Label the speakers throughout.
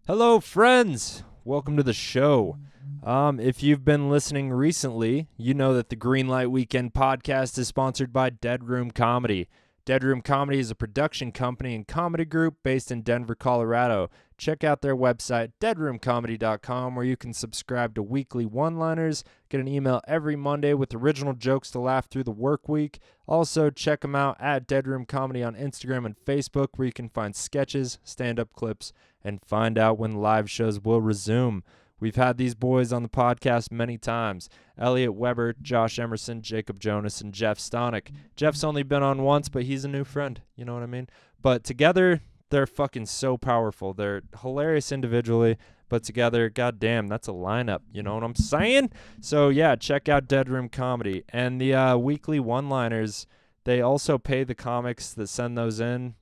Speaker 1: Hello, friends. Welcome to the show. If you've been listening recently, you know that the Greenlight Weekend podcast is sponsored by Dead Room Comedy. Dead Room Comedy is a production company and comedy group based in Denver, Colorado. Check out their website, deadroomcomedy.com, where you can subscribe to weekly one-liners, get an email every Monday with original jokes to laugh through the work week. Also, check them out at Dead Room Comedy on Instagram and Facebook, where you can find sketches, stand-up clips, and find out when live shows will resume. We've had these boys on the podcast many times. Elliot Weber, Josh Emerson, Jacob Jonas, and Jeff Stonick. Jeff's only been on once, but he's a new friend. You know what I mean? But together, they're fucking so powerful. They're hilarious individually, but together, goddamn, that's a lineup. You know what I'm saying? So, yeah, check out Dead Room Comedy. And the weekly one-liners, they also pay the comics that send those in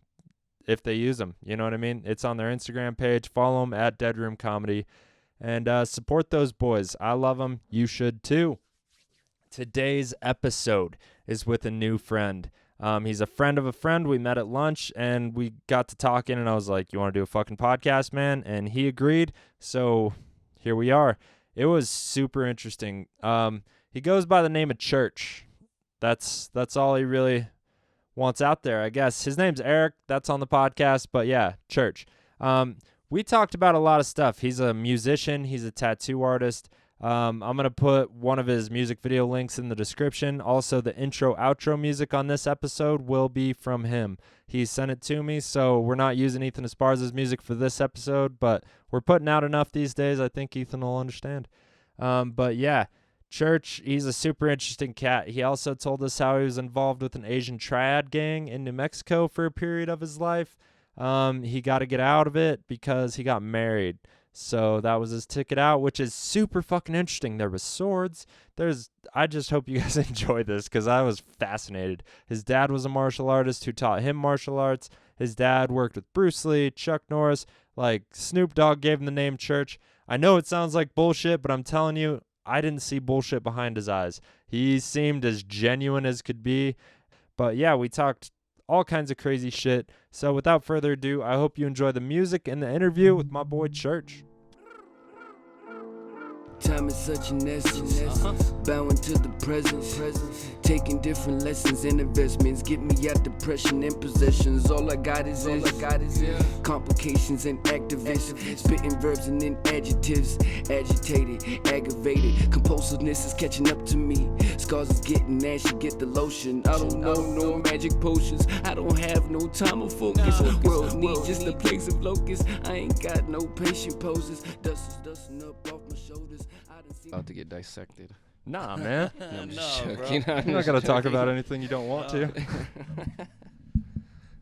Speaker 1: if they use them. You know what I mean? It's on their Instagram page. Follow them at Dead Room Comedy. And support those boys. I love them. You should too. Today's episode is with a new friend. He's a friend of a friend. We met at lunch, and we got to talking, and I was like, you want to do a fucking podcast, man? And he agreed, so here we are. It was super interesting. He goes by the name of Church. That's all he really wants out there, I guess. His name's Eric. That's on the podcast, but yeah, Church. We talked about a lot of stuff. He's a musician. He's a tattoo artist. I'm going to put one of his music video links in the description. Also, the intro, outro music on this episode will be from him. He sent it to me, so we're not using Ethan Esparza's music for this episode, but we're putting out enough these days. I think Ethan will understand. But yeah, Church, he's a super interesting cat. He also told us how he was involved with an Asian triad gang in New Mexico for a period of his life. He got to get out of it because he got married. So that was his ticket out, which is super fucking interesting. There was swords. I just hope you guys enjoy this because I was fascinated. His dad was a martial artist who taught him martial arts. His dad worked with Bruce Lee, Chuck Norris, like Snoop Dogg gave him the name Church. I know it sounds like bullshit, but I'm telling you, I didn't see bullshit behind his eyes. He seemed as genuine as could be. But yeah, we talked all kinds of crazy shit. So without further ado, I hope you enjoy the music and the interview with my boy Church.
Speaker 2: Time is such an essence, bowing to the present, taking different lessons and investments, get me out depression and possessions. All I got is complications and activists, spitting verbs and then adjectives, agitated, aggravated, compulsiveness is catching up to me, scars is getting ashy, get the lotion. I don't know no magic potions, I don't have no time or focus. World needs just a place of locusts. I ain't got no patient poses, dust is dusting up off my shoulders.
Speaker 3: About to get dissected.
Speaker 1: Nah, man.
Speaker 3: No, I'm
Speaker 2: No,
Speaker 3: just
Speaker 2: bro.
Speaker 3: joking.
Speaker 1: You're not going to talk about anything you don't want to.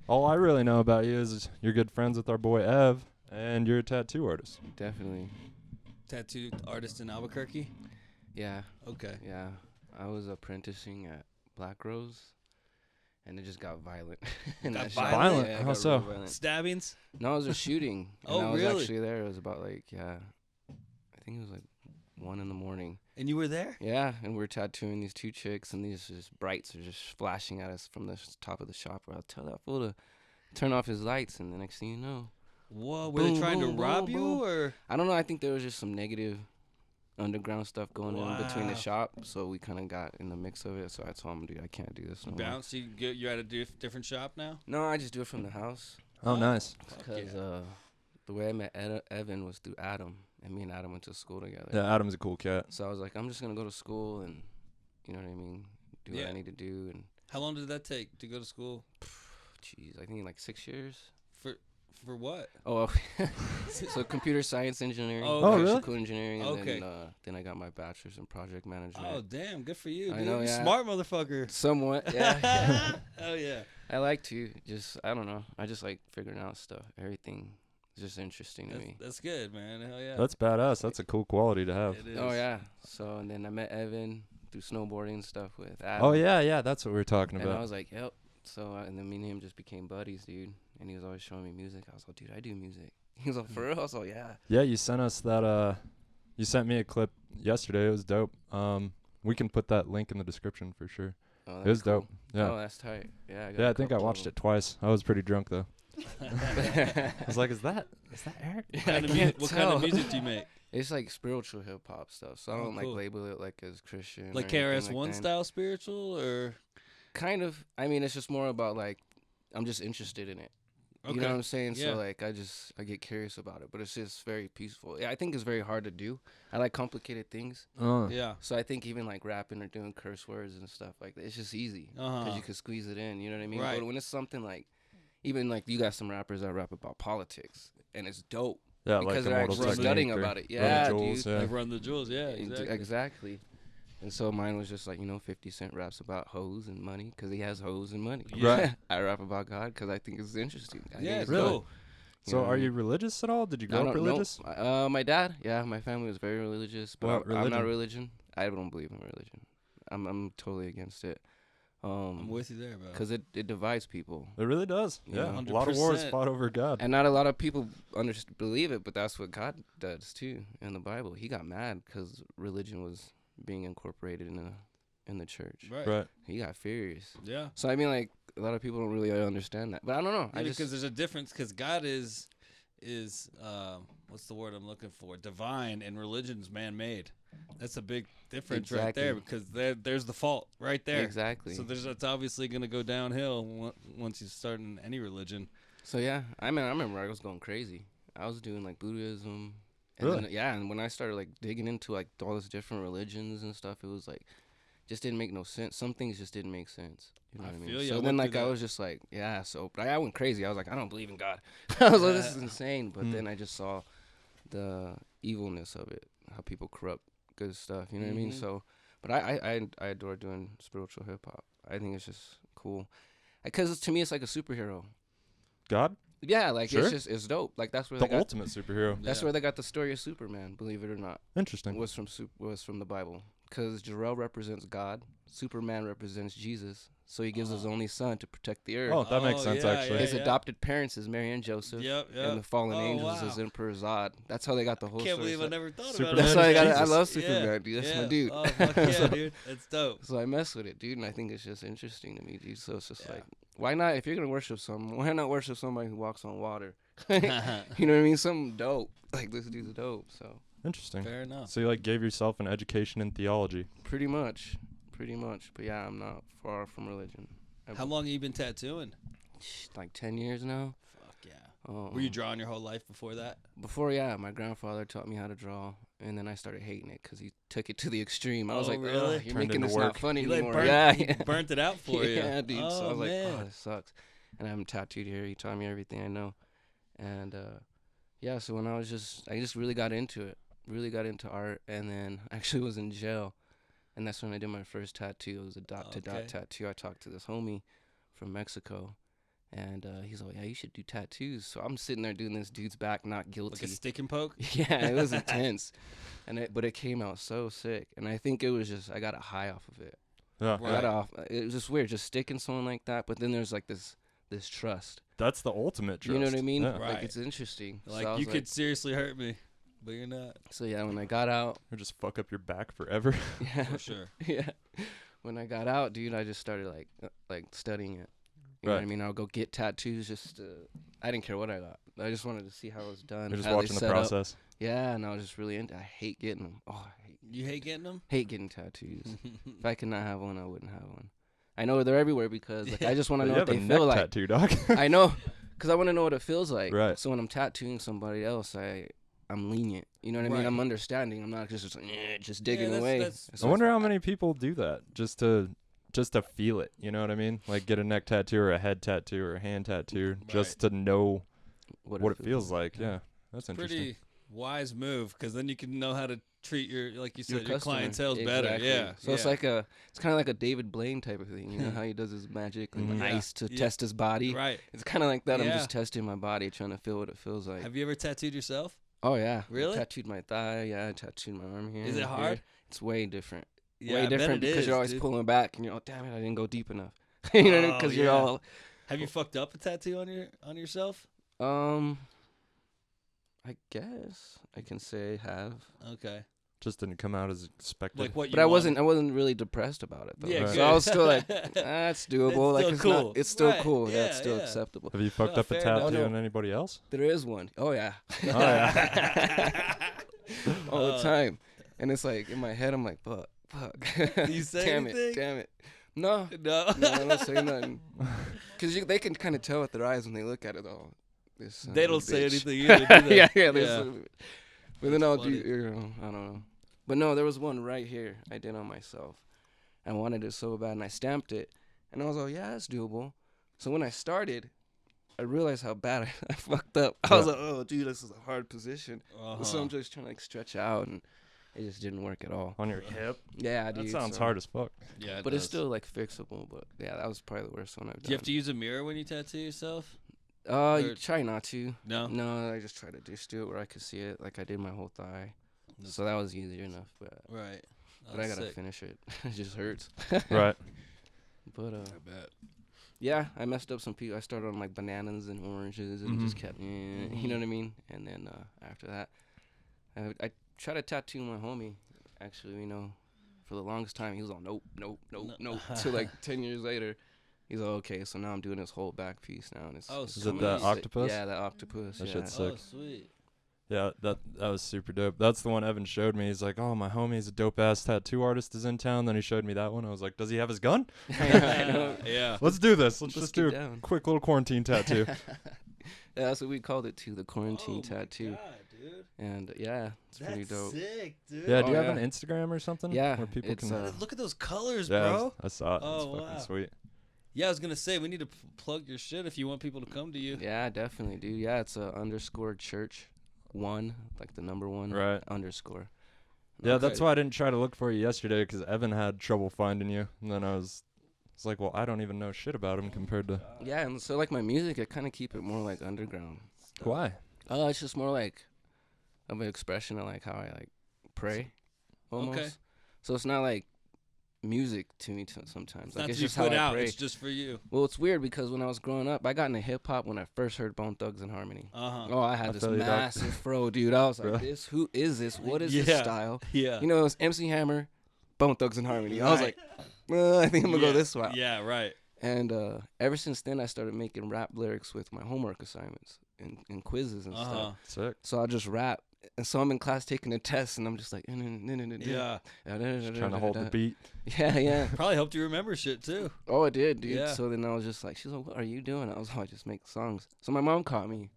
Speaker 1: All I really know about you is you're good friends with our boy Ev, and you're a tattoo artist.
Speaker 3: Definitely.
Speaker 4: Tattoo artist in Albuquerque?
Speaker 3: Yeah.
Speaker 4: Okay.
Speaker 3: Yeah. I was apprenticing at Black Rose, and it just got violent. in
Speaker 4: Got
Speaker 3: that shop.
Speaker 1: violent?
Speaker 3: Yeah, it
Speaker 1: How
Speaker 3: got
Speaker 1: so?
Speaker 3: real violent.
Speaker 4: Stabbings?
Speaker 3: No, it was a shooting.
Speaker 4: Oh,
Speaker 3: and I was
Speaker 4: really?
Speaker 3: actually there. It was about I think it was 1 a.m.
Speaker 4: And you were there?
Speaker 3: Yeah, and we're tattooing these two chicks, and these just brights are just flashing at us from the top of the shop. Where I'll tell that fool to turn off his lights, and the next thing you know,
Speaker 4: Whoa, were
Speaker 3: Boom,
Speaker 4: they trying
Speaker 3: boom,
Speaker 4: to rob
Speaker 3: boom,
Speaker 4: you
Speaker 3: boom.
Speaker 4: or?
Speaker 3: I don't know. I think there was just some negative underground stuff going in between the
Speaker 4: Wow.
Speaker 3: shop, so we kind of got in the mix of it. So I told him, dude, I can't do this no more.
Speaker 4: Bounce? You're at a different shop now?
Speaker 3: No, I just do it from the house.
Speaker 1: Oh, nice.
Speaker 4: Fuck
Speaker 3: Because
Speaker 4: yeah.
Speaker 3: the way I met Evan was through Adam, and me and Adam went to school together.
Speaker 1: Yeah, Adam's a cool cat.
Speaker 3: So I was like, I'm just gonna go to school and, you know what I mean, do what
Speaker 4: Yeah.
Speaker 3: I need to do. And
Speaker 4: How long did that take to go to school?
Speaker 3: jeez, I think 6 years.
Speaker 4: For what?
Speaker 3: Oh, so computer science engineering,
Speaker 4: Oh, okay.
Speaker 1: really?
Speaker 3: electrical engineering, and
Speaker 4: Okay.
Speaker 3: then I got my bachelor's in project management.
Speaker 4: Oh, damn. Good for you,
Speaker 3: I
Speaker 4: dude.
Speaker 3: know,
Speaker 4: You
Speaker 3: yeah.
Speaker 4: Smart motherfucker.
Speaker 3: Somewhat, yeah.
Speaker 4: Hell yeah.
Speaker 3: I like to I don't know. I just like figuring out stuff. Everything is just interesting to me.
Speaker 4: That's good, man. Hell yeah.
Speaker 1: That's badass. That's a cool quality to have.
Speaker 4: It is.
Speaker 3: Oh yeah. So and then I met Evan through snowboarding and stuff with Adam.
Speaker 1: Oh, yeah, that's what we were talking
Speaker 3: And I
Speaker 1: about.
Speaker 3: was like, yep. So and then me and him just became buddies, dude. And he was always showing me music. I was like, dude, I do music. He was like, for real? I was like, yeah.
Speaker 1: Yeah, you sent us that, you sent me a clip yesterday. It was dope. We can put that link in the description for sure.
Speaker 3: Oh,
Speaker 1: It was
Speaker 3: that's cool.
Speaker 1: dope. Yeah.
Speaker 3: Oh, that's tight. Yeah.
Speaker 1: Yeah, I think I watched it twice. I was pretty drunk, though. I was like, is that Eric?
Speaker 3: What
Speaker 4: kind of music do you make?
Speaker 3: It's like spiritual hip hop stuff, so I
Speaker 4: Oh,
Speaker 3: don't like
Speaker 4: cool.
Speaker 3: label it like as Christian.
Speaker 4: Like
Speaker 3: or anything
Speaker 4: KRS-One
Speaker 3: like that.
Speaker 4: style spiritual, or
Speaker 3: Kind of. I mean, it's just more about like I'm just interested in it.
Speaker 4: okay.
Speaker 3: You know what I'm saying?
Speaker 4: Yeah.
Speaker 3: So like I get curious about it, but it's just very peaceful. Yeah, I think it's very hard to do. I like complicated things,
Speaker 4: Yeah.
Speaker 3: so I think even like rapping or doing curse words and stuff like that, it's just easy because you can squeeze it in. You know what I mean?
Speaker 4: Right.
Speaker 3: But when it's something like, even like you got some rappers that rap about politics, and it's dope.
Speaker 1: Yeah,
Speaker 3: Because
Speaker 1: like
Speaker 3: they're
Speaker 1: Immortal
Speaker 3: actually
Speaker 1: Technique
Speaker 3: studying
Speaker 1: or
Speaker 3: about it.
Speaker 1: Run the
Speaker 3: Yeah,
Speaker 1: Jewels,
Speaker 3: dude.
Speaker 1: yeah.
Speaker 4: Like Run the Jewels, yeah, exactly.
Speaker 3: Exactly. And so mine was just like, 50 Cent raps about hoes and money because he has hoes and money.
Speaker 1: Right.
Speaker 3: I rap about God because I think it's interesting. I think
Speaker 4: Yeah,
Speaker 3: it's
Speaker 1: really?
Speaker 3: dope.
Speaker 1: So
Speaker 3: know what
Speaker 1: are
Speaker 3: I
Speaker 1: you
Speaker 3: mean?
Speaker 1: religious at all? Did you
Speaker 3: I
Speaker 1: grow up
Speaker 3: don't know.
Speaker 1: religious?
Speaker 3: My dad, yeah, my family was very religious, but
Speaker 1: What
Speaker 3: I'm not
Speaker 1: religion?
Speaker 3: religion. I don't believe in religion. I'm totally against it.
Speaker 4: I'm with you there, bro.
Speaker 3: Because it divides people.
Speaker 1: It really does.
Speaker 3: You
Speaker 1: Yeah,
Speaker 3: know?
Speaker 1: a lot of wars
Speaker 4: 100%.
Speaker 1: fought over God.
Speaker 3: And not a lot of people believe it, but that's what God does too in the Bible. He got mad because religion was being incorporated in the church.
Speaker 4: Right.
Speaker 1: Right.
Speaker 3: He got furious.
Speaker 4: Yeah.
Speaker 3: So I mean, like a lot of people don't really understand that, but I don't know.
Speaker 4: Yeah,
Speaker 3: I just
Speaker 4: because there's a difference. Because God is what's the word I'm looking for? Divine, and religion's man-made. That's a big difference right there.
Speaker 3: Exactly.
Speaker 4: Because there's the fault right there.
Speaker 3: exactly.
Speaker 4: So it's obviously going to go downhill once you start in any religion.
Speaker 3: So yeah, I mean, I remember I was going crazy. I was doing like Buddhism. And
Speaker 1: Really?
Speaker 3: then, yeah, and when I started like digging into like all these different religions and stuff, it was like just didn't make no sense. Some things just didn't make sense. You know
Speaker 4: I
Speaker 3: what I mean?
Speaker 4: feel ya. I
Speaker 3: So
Speaker 4: went
Speaker 3: then like
Speaker 4: through
Speaker 3: I
Speaker 4: that.
Speaker 3: was just like, yeah. So but I went crazy. I was like, I don't believe in God. I was like, this is
Speaker 4: Yeah.
Speaker 3: insane. But
Speaker 1: Mm.
Speaker 3: then I just saw the evilness of it, how people corrupt good stuff. You know what I mean?
Speaker 4: Mhm.
Speaker 3: So, but I adore doing spiritual hip hop. I think it's just cool, because to me it's like a superhero.
Speaker 1: God?
Speaker 3: Yeah, like
Speaker 1: Sure.
Speaker 3: it's dope. Like that's where
Speaker 1: The
Speaker 3: they got
Speaker 1: ultimate superhero.
Speaker 3: that's
Speaker 4: Yeah.
Speaker 3: where they got the story of Superman. Believe it or not,
Speaker 1: Interesting.
Speaker 3: was from the Bible. Because Jarrell represents God, Superman represents Jesus. So he gives his only son to protect the earth.
Speaker 1: Oh, that makes
Speaker 4: Oh,
Speaker 1: sense,
Speaker 4: yeah,
Speaker 1: actually.
Speaker 3: His adopted parents is Mary and Joseph,
Speaker 4: Yep.
Speaker 3: and the fallen
Speaker 4: Oh,
Speaker 3: angels is
Speaker 4: wow.
Speaker 3: Emperor Zod. That's how they got the whole
Speaker 4: Can't
Speaker 3: story.
Speaker 4: believe I never thought
Speaker 1: Superman
Speaker 4: about it.
Speaker 3: That's why I got. I
Speaker 1: Jesus.
Speaker 3: love
Speaker 4: Yeah,
Speaker 3: Superman, dude. That's my dude.
Speaker 4: Oh, fuck yeah, dude. That's dope.
Speaker 3: So I mess with it, dude, and I think it's just interesting to me, dude. So it's just
Speaker 4: Yeah.
Speaker 3: like, why not? If you're gonna worship someone, why not worship somebody who walks on water? You know what I mean? Something dope. Like this dude's dope. So
Speaker 1: Interesting.
Speaker 4: Fair enough.
Speaker 1: So you like gave yourself an education in theology.
Speaker 3: pretty much. But yeah, I'm not far from religion.
Speaker 4: How long have you been tattooing?
Speaker 3: Like 10 years now.
Speaker 4: Fuck yeah. Were you drawing your whole life before that?
Speaker 3: Before, yeah, my grandfather taught me how to draw, and then I started hating it because he took it to the extreme. I was
Speaker 4: Oh,
Speaker 3: like,
Speaker 4: really?
Speaker 3: "Ugh, you're
Speaker 1: Turned
Speaker 3: making
Speaker 1: into
Speaker 3: this
Speaker 1: work.
Speaker 3: not funny
Speaker 4: He like
Speaker 3: anymore."
Speaker 4: burnt,
Speaker 3: Yeah,
Speaker 4: he burnt it out for you.
Speaker 3: yeah, dude.
Speaker 4: Oh,
Speaker 3: So I was
Speaker 4: man.
Speaker 3: like, "Oh, this sucks." And I'm tattooed here. He taught me everything I know, and yeah. So when I just really got into it, really got into art, and then I actually was in jail, and that's when I did my first tattoo. It was a dot to
Speaker 4: Okay.
Speaker 3: dot tattoo. I talked to this homie from Mexico. And he's like, yeah, you should do tattoos. So I'm sitting there doing this dude's back, not guilty.
Speaker 4: Like a stick and poke?
Speaker 3: Yeah, it was intense, but it came out so sick, and I think it was just I got a high off of it.
Speaker 1: Yeah.
Speaker 3: I got off. It was just weird, just sticking someone like that. But then there's like this trust.
Speaker 1: That's the ultimate trust.
Speaker 3: You know what I mean?
Speaker 1: Yeah.
Speaker 4: Right.
Speaker 3: Like it's interesting.
Speaker 4: Like,
Speaker 3: so I
Speaker 4: you
Speaker 3: was
Speaker 4: could seriously hurt me, but you're not.
Speaker 3: So yeah, when I got out,
Speaker 1: Or just fuck up your back forever.
Speaker 3: yeah,
Speaker 4: For sure.
Speaker 3: yeah. When I got out, dude, I just started like studying it. You know what I
Speaker 1: Right.
Speaker 3: mean? I'll go get tattoos. I didn't care what I got. I just wanted to see how it was done.
Speaker 1: You're just
Speaker 3: how they
Speaker 1: watching the
Speaker 3: set up.
Speaker 1: process.
Speaker 3: Yeah, and I was just really into. I hate getting them. Oh, I
Speaker 4: You hate getting them?
Speaker 3: hate getting tattoos. If I could not have one, I wouldn't have one. I know they're everywhere because like, I just want to
Speaker 1: But
Speaker 3: know
Speaker 1: you
Speaker 3: what
Speaker 1: have a
Speaker 3: they
Speaker 1: neck
Speaker 3: feel like.
Speaker 1: tattoo, dog.
Speaker 3: I know, because I want to know what it feels like.
Speaker 1: Right.
Speaker 3: So when I'm tattooing somebody else, I'm lenient. You know what I mean?
Speaker 4: Right.
Speaker 3: I'm understanding. I'm not just like, just digging
Speaker 4: that's-
Speaker 3: away.
Speaker 4: that's-
Speaker 3: So
Speaker 1: I wonder how many people do that just to feel it. You know what I mean? Like get a neck tattoo or a head tattoo or a hand tattoo just to know what it feels like. Yeah, that's interesting.
Speaker 4: Pretty wise move, because then you can know how to treat your, like you said, your
Speaker 3: customer.
Speaker 4: clientele's better.
Speaker 3: Exactly.
Speaker 4: Yeah.
Speaker 3: So it's like it's kind of like a David Blaine type of thing. You know how he does his magic and
Speaker 1: Mhm.
Speaker 3: the
Speaker 4: Yeah.
Speaker 3: ice to
Speaker 4: Yeah.
Speaker 3: test his body.
Speaker 4: right.
Speaker 3: It's kind of like that. I'm
Speaker 4: Yeah.
Speaker 3: just testing my body, trying to feel what it feels like.
Speaker 4: Have you ever tattooed yourself?
Speaker 3: Oh yeah,
Speaker 4: Really?
Speaker 3: I tattooed my thigh. Yeah, I tattooed my arm here.
Speaker 4: Is it
Speaker 3: and
Speaker 4: hard?
Speaker 3: here. It's way different.
Speaker 4: Yeah,
Speaker 3: Way
Speaker 4: I bet
Speaker 3: different
Speaker 4: it
Speaker 3: because
Speaker 4: is,
Speaker 3: you're always
Speaker 4: dude.
Speaker 3: pulling back, and you're like, damn it, I didn't go deep enough. You know what I mean?
Speaker 4: Oh,
Speaker 3: Because you're
Speaker 4: yeah.
Speaker 3: all
Speaker 4: Have you fucked up a tattoo on yourself?
Speaker 3: I guess I can say have.
Speaker 4: Okay.
Speaker 1: Just didn't come out as expected.
Speaker 4: Like what you
Speaker 3: But I
Speaker 4: wanted.
Speaker 3: wasn't really depressed about it though.
Speaker 4: Yeah,
Speaker 1: Right.
Speaker 3: So I was still like, that's doable.
Speaker 4: It's
Speaker 3: like
Speaker 4: still
Speaker 3: it's
Speaker 4: cool.
Speaker 3: not. It's still
Speaker 4: Right.
Speaker 3: cool. Yeah, it's
Speaker 4: Yeah,
Speaker 3: still
Speaker 4: yeah.
Speaker 3: acceptable.
Speaker 1: Have you fucked
Speaker 4: No,
Speaker 1: up a
Speaker 4: fair
Speaker 1: tattoo
Speaker 4: enough.
Speaker 1: on anybody else?
Speaker 3: There is one. Oh yeah.
Speaker 1: Oh, yeah.
Speaker 3: All the time. And it's like in my head, I'm like, fuck.
Speaker 4: Do you say
Speaker 3: damn
Speaker 4: anything?
Speaker 3: it, damn it. No,
Speaker 4: No.
Speaker 3: I don't say nothing. Because they can kind of tell with their eyes when they look at it all. This son
Speaker 4: They
Speaker 3: of a
Speaker 4: don't say
Speaker 3: bitch.
Speaker 4: anything either, do they?
Speaker 3: yeah.
Speaker 4: Yeah.
Speaker 3: But then I'll do,
Speaker 4: funny.
Speaker 3: I don't know. But no, there was one right here I did on myself. I wanted it so bad, and I stamped it. And I was like, yeah, that's doable. So when I started, I realized how bad I fucked up. I was
Speaker 1: Yeah.
Speaker 3: like, oh, dude, this is a hard position.
Speaker 4: Uh-huh.
Speaker 3: So I'm just trying to like stretch out, and it just didn't work at all.
Speaker 1: On your hip?
Speaker 3: Yeah, dude.
Speaker 1: That sounds
Speaker 3: so-
Speaker 1: hard as fuck.
Speaker 4: Yeah,
Speaker 3: But
Speaker 4: does.
Speaker 3: it's still like fixable. But yeah, that was probably the worst one I've done.
Speaker 4: Do you have to use a mirror when you tattoo yourself?
Speaker 3: You
Speaker 4: or-
Speaker 3: try not to.
Speaker 4: No.
Speaker 3: No, I just try to just do it where I could see it, like I did my whole thigh.
Speaker 4: That's
Speaker 3: So that was easier enough. But
Speaker 4: Right.
Speaker 3: but I
Speaker 4: That's
Speaker 3: gotta
Speaker 4: sick.
Speaker 3: finish it. It just hurts.
Speaker 1: Right.
Speaker 3: But
Speaker 4: I bet.
Speaker 3: yeah, I messed up some people. I started on like bananas and oranges and just kept, you know what I mean. And then after that, I tried to tattoo my homie. Actually, for the longest time he was all nope. So like 10 years later, he's all okay. So now I'm doing this whole back piece now. And it's,
Speaker 4: Oh,
Speaker 3: it's
Speaker 1: Is it
Speaker 3: coming
Speaker 1: the
Speaker 3: out sick.
Speaker 1: octopus?
Speaker 3: Yeah, the octopus.
Speaker 1: That
Speaker 3: yeah.
Speaker 1: shit's
Speaker 4: Oh,
Speaker 1: sick.
Speaker 4: sweet.
Speaker 1: Yeah, that was super dope. That's the one Evan showed me. He's like, oh, my homie's a dope-ass tattoo artist is in town. Then he showed me that one. I was like, does he have his gun?
Speaker 3: I know.
Speaker 4: Yeah.
Speaker 1: Let's do this. Let's
Speaker 3: Let's
Speaker 1: just
Speaker 3: get
Speaker 1: do a
Speaker 3: down.
Speaker 1: quick little quarantine tattoo.
Speaker 3: Yeah, that's what we called it too, the quarantine
Speaker 4: Oh my
Speaker 3: tattoo.
Speaker 4: God, dude.
Speaker 3: And yeah, it's pretty
Speaker 4: That's
Speaker 3: dope.
Speaker 4: sick, dude.
Speaker 1: Yeah, do you
Speaker 3: Oh,
Speaker 1: have
Speaker 3: yeah.
Speaker 1: an Instagram or something?
Speaker 3: Yeah,
Speaker 1: Where people
Speaker 3: it's,
Speaker 1: can...
Speaker 4: Look at those colors,
Speaker 1: yeah,
Speaker 4: bro.
Speaker 1: I saw it.
Speaker 4: Oh,
Speaker 1: It's fucking
Speaker 4: wow.
Speaker 1: sweet.
Speaker 4: Yeah, I was gonna say we need to plug your shit if you want people to come to you.
Speaker 3: Yeah, definitely, dude. Yeah, it's _church1, like the number one
Speaker 1: Right.
Speaker 3: underscore.
Speaker 1: Yeah,
Speaker 4: Okay.
Speaker 1: that's why I didn't try to look for you yesterday, because Evan had trouble finding you. And then I was like, well, I don't even know shit about him compared to...
Speaker 3: Yeah, and so like my music, I kind of keep it more like underground.
Speaker 1: Why?
Speaker 3: Oh, it's just more like of an expression of like how I like pray, almost.
Speaker 4: Okay.
Speaker 3: So it's not like music to me sometimes.
Speaker 4: It's
Speaker 3: Like
Speaker 4: not
Speaker 3: it's
Speaker 4: to be
Speaker 3: just how
Speaker 4: put
Speaker 3: I
Speaker 4: out.
Speaker 3: pray.
Speaker 4: It's just for you.
Speaker 3: Well, it's weird because when I was growing up, I got into hip hop when I first heard Bone Thugs and Harmony.
Speaker 4: Uh-huh.
Speaker 3: Oh, I
Speaker 1: I
Speaker 3: had this
Speaker 1: feel you, dog.
Speaker 3: massive fro, dude. I was like,
Speaker 1: Really?
Speaker 3: "This? Who is this? What is this
Speaker 4: Yeah.
Speaker 3: style?"
Speaker 4: Yeah.
Speaker 3: You know, it was MC Hammer, Bone Thugs and Harmony. I was like, I think I'm gonna go this route.
Speaker 4: Yeah, right.
Speaker 3: And ever since then, I started making rap lyrics with my homework assignments and quizzes and
Speaker 4: Uh-huh.
Speaker 3: stuff.
Speaker 1: Sick.
Speaker 3: So I just rap. And so I'm in class taking a test, and I'm just like,
Speaker 4: Yeah.
Speaker 1: Just trying to hold the beat.
Speaker 3: Yeah.
Speaker 4: Probably helped you remember shit too.
Speaker 3: Oh, it did, dude.
Speaker 4: Yeah.
Speaker 3: So then I was just like, she's like, what are you doing? I was like, I just make songs. So my mom caught me.